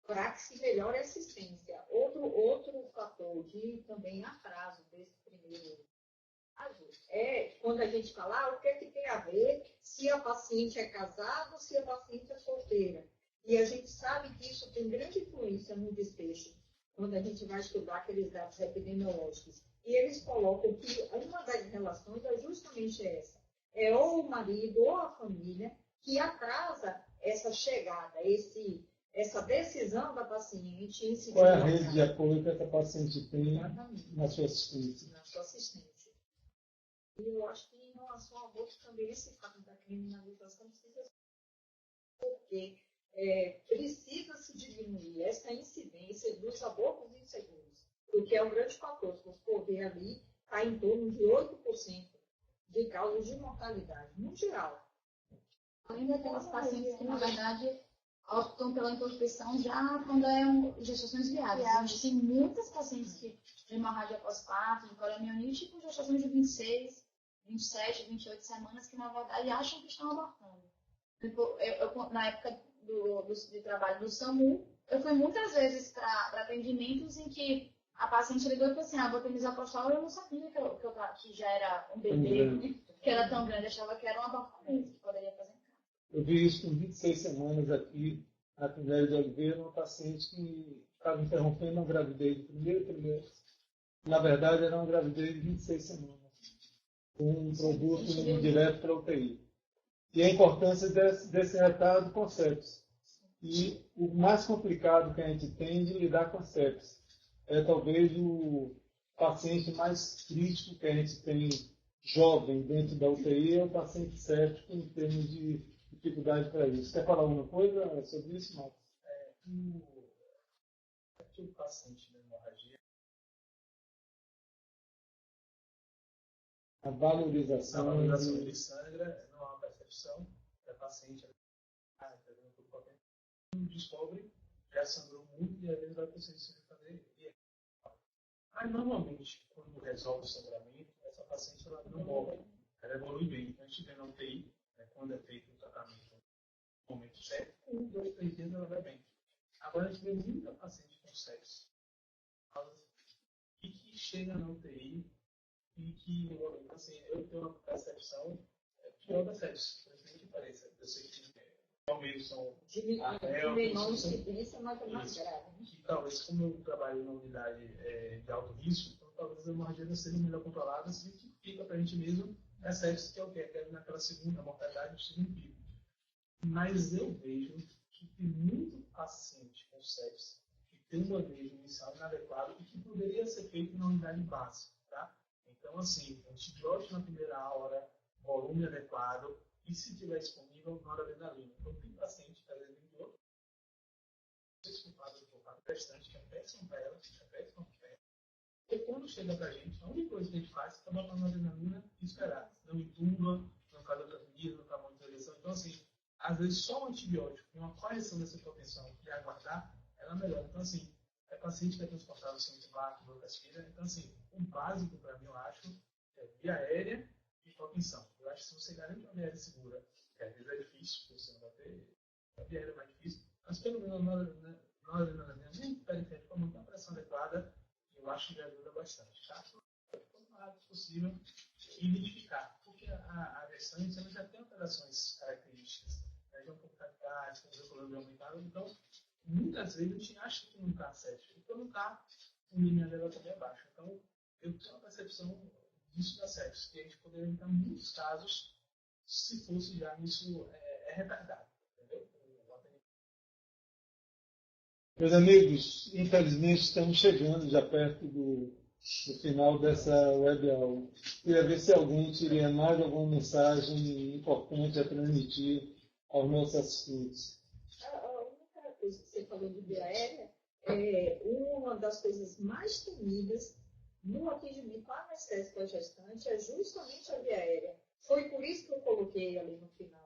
para que se melhore a assistência. Outro fator de também atraso desse primeiro caso é quando a gente fala o que é que tem a ver se a paciente é casada ou se a paciente é solteira. E a gente sabe que isso tem grande influência no desfecho, quando a gente vai estudar aqueles dados epidemiológicos. E eles colocam que uma das relações é justamente essa. É ou o marido ou a família que atrasa essa chegada, essa decisão da paciente em se Qual é a rede de apoio que essa paciente tem na sua assistência? Na sua assistência. E eu acho que em relação ao aborto também esse fato da criminalização precisa ser, porque precisa se diminuir essa incidência dos abortos inseguros, porque é um grande fator. Se você for ver ali, está em torno de 8% de causas de mortalidade mundial. Além daquelas pacientes que, na verdade, optam pela interrupção já quando é gestações viáveis. A gente tem muitas pacientes que de hemorragia pós-parto, de poliomielite, com gestações de 26, 27, 28 semanas, que, na verdade, acham que estão abortando. Na época do trabalho do SAMU, eu fui muitas vezes para atendimentos em que a paciente ligou e falou assim, botei misoprostol, eu não sabia que já era um bebê, que era tão grande, eu achava que era um abortamento que poderia fazer em casa. Eu vi isso com 26 semanas aqui na Candélia de Oliveira, uma paciente que estava interrompendo uma gravidez de primeiro trimestre. Na verdade, era uma gravidez de 26 semanas, com um produto direto para a UTI. E a importância desse retardo com sepsis. E o mais complicado que a gente tem de lidar com a sepsis é talvez o paciente mais crítico que a gente tem jovem dentro da UTI, é o paciente séptico em termos de dificuldade para isso. Quer falar alguma coisa sobre isso, Marcos? O paciente da hemorragia, A valorização de sangra não há uma percepção da paciente descobre, já sangrou muito e às vezes vai conseguir se fazer. Mas normalmente, quando resolve o sangramento, essa paciente ela não morre, ela evolui bem. Então a gente vê na UTI, quando é feito o tratamento no momento certo, com 1, 2, 3 dias ela vai bem. Agora a gente vê muita paciente com sepsis e que chega na UTI e que, assim, eu tenho uma percepção pior da sepsis, por exemplo, que pareça. Eu sei que talvez são de menor incidência, mas é mais grave. Que talvez, como eu trabalho na unidade de alto risco, então talvez a hemorragia não seja melhor controlada, se que fica para a gente mesmo a sepsis, que é o que é naquela segunda mortalidade, o segundo pico. Mas eu vejo que tem muito paciente com sepsis que tem um manejo inicial inadequado e que poderia ser feito na unidade básica, tá? Então, assim, antibiótico na primeira hora, volume adequado, e se tiver disponível, noradrenalina. Então, tem paciente que às vezes vem de outro desculpado do focado restante, que é péssimo para ela, que é péssimo para ela. E quando chega para a gente, a única coisa que a gente faz é botar noradrenalina e esperar. Não entuba, não faz outra medida, não faz monitorização. Então, assim, às vezes só um antibiótico e uma correção dessa hipotensão e aguardar, ela melhora. Então, assim, é paciente que é transportado sem tubaco, brocaspira. Então, assim, o básico para mim, eu acho, é via aérea e hipotensão. Eu acho que se você garante uma via aérea segura, que às vezes é difícil, porque você não vai ter, a via aérea é mais difícil, mas pelo menos na hora nem periférica, com muita pressão adequada, eu acho que ajuda bastante. Tá? Quanto mais rápido possível, identificar. Porque a gestante ela já tem alterações características. Já um pouco capitais, com o colônia aumentado. Então, muitas vezes a gente acha que não está certo. Então, não está, o nível dela também é baixo. Então, eu tenho uma percepção disso da sepsis, que a gente poderia evitar muitos casos se fosse já isso retardado. Entendeu? Meus amigos, infelizmente estamos chegando já perto do final dessa web aula. Queria ver se alguém teria mais alguma mensagem importante a transmitir aos nossos assistentes. A única coisa que você falou de via aérea é uma das coisas mais temidas no atendimento anestésico à gestante é justamente a via aérea. Foi por isso que eu coloquei ali no final.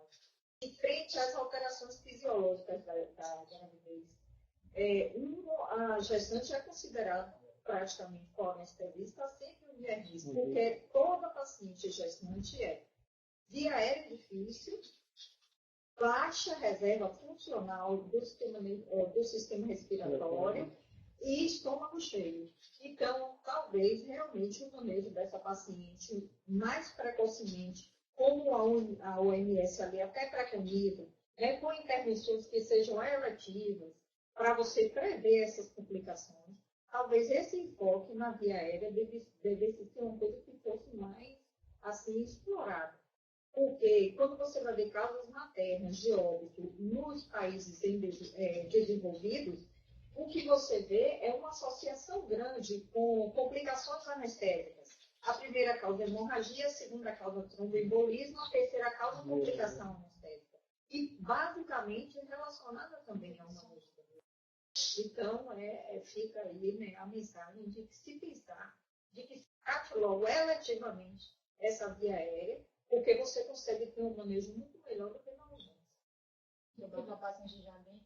E frente às alterações fisiológicas da gravidez, a gestante é considerada praticamente com anestesista sempre um via-risco, porque toda paciente gestante é via aérea difícil, baixa reserva funcional do sistema respiratório e estômago cheio. Então, talvez realmente o manejo dessa paciente mais precocemente, como a OMS ali até preconiza, com intervenções que sejam eletivas, para você prever essas complicações, talvez esse enfoque na via aérea devesse ser uma coisa que fosse mais assim explorada. Porque quando você vai ver causas maternas de óbito nos países desenvolvidos, o que você vê é uma associação grande com complicações anestésicas. A primeira causa é hemorragia, a segunda causa é tromboembolismo, a terceira causa é complicação anestésica. E basicamente relacionada também a uma música. Então, fica aí a mensagem de que se pensar, de que se trate logo eletivamente essa via aérea, porque você consegue ter um manejo muito melhor do que na urgência. Depois uma paciente já bem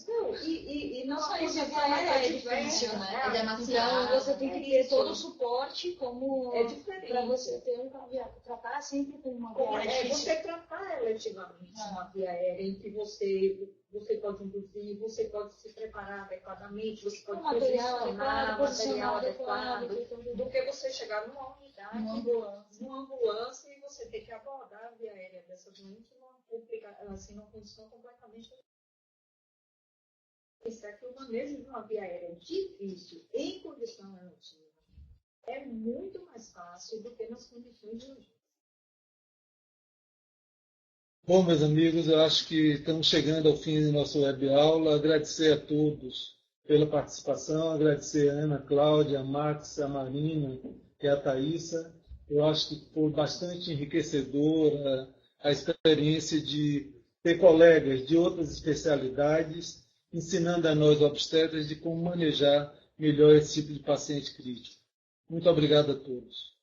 não, e não só isso, é difícil, né? Então, você tem que ter todo o suporte como para você ter tratar sempre com uma via aérea. Você tratar eletivamente uma via aérea em que você pode induzir, você pode se preparar adequadamente, você pode posicionar material adequado, do que você chegar numa unidade, numa ambulância e você ter que abordar a via aérea dessa doente numa condição completamente diferente. Pensar que o manejo de uma via aérea difícil em condição relativa é muito mais fácil do que nas condições de urgência. Bom, meus amigos, eu acho que estamos chegando ao fim da nossa web aula. Agradecer a todos pela participação, agradecer a Ana Cláudia, a Max, a Marina e a Thaísa. Eu acho que foi bastante enriquecedora a experiência de ter colegas de outras especialidades ensinando a nós obstetras de como manejar melhor esse tipo de paciente crítico. Muito obrigado a todos.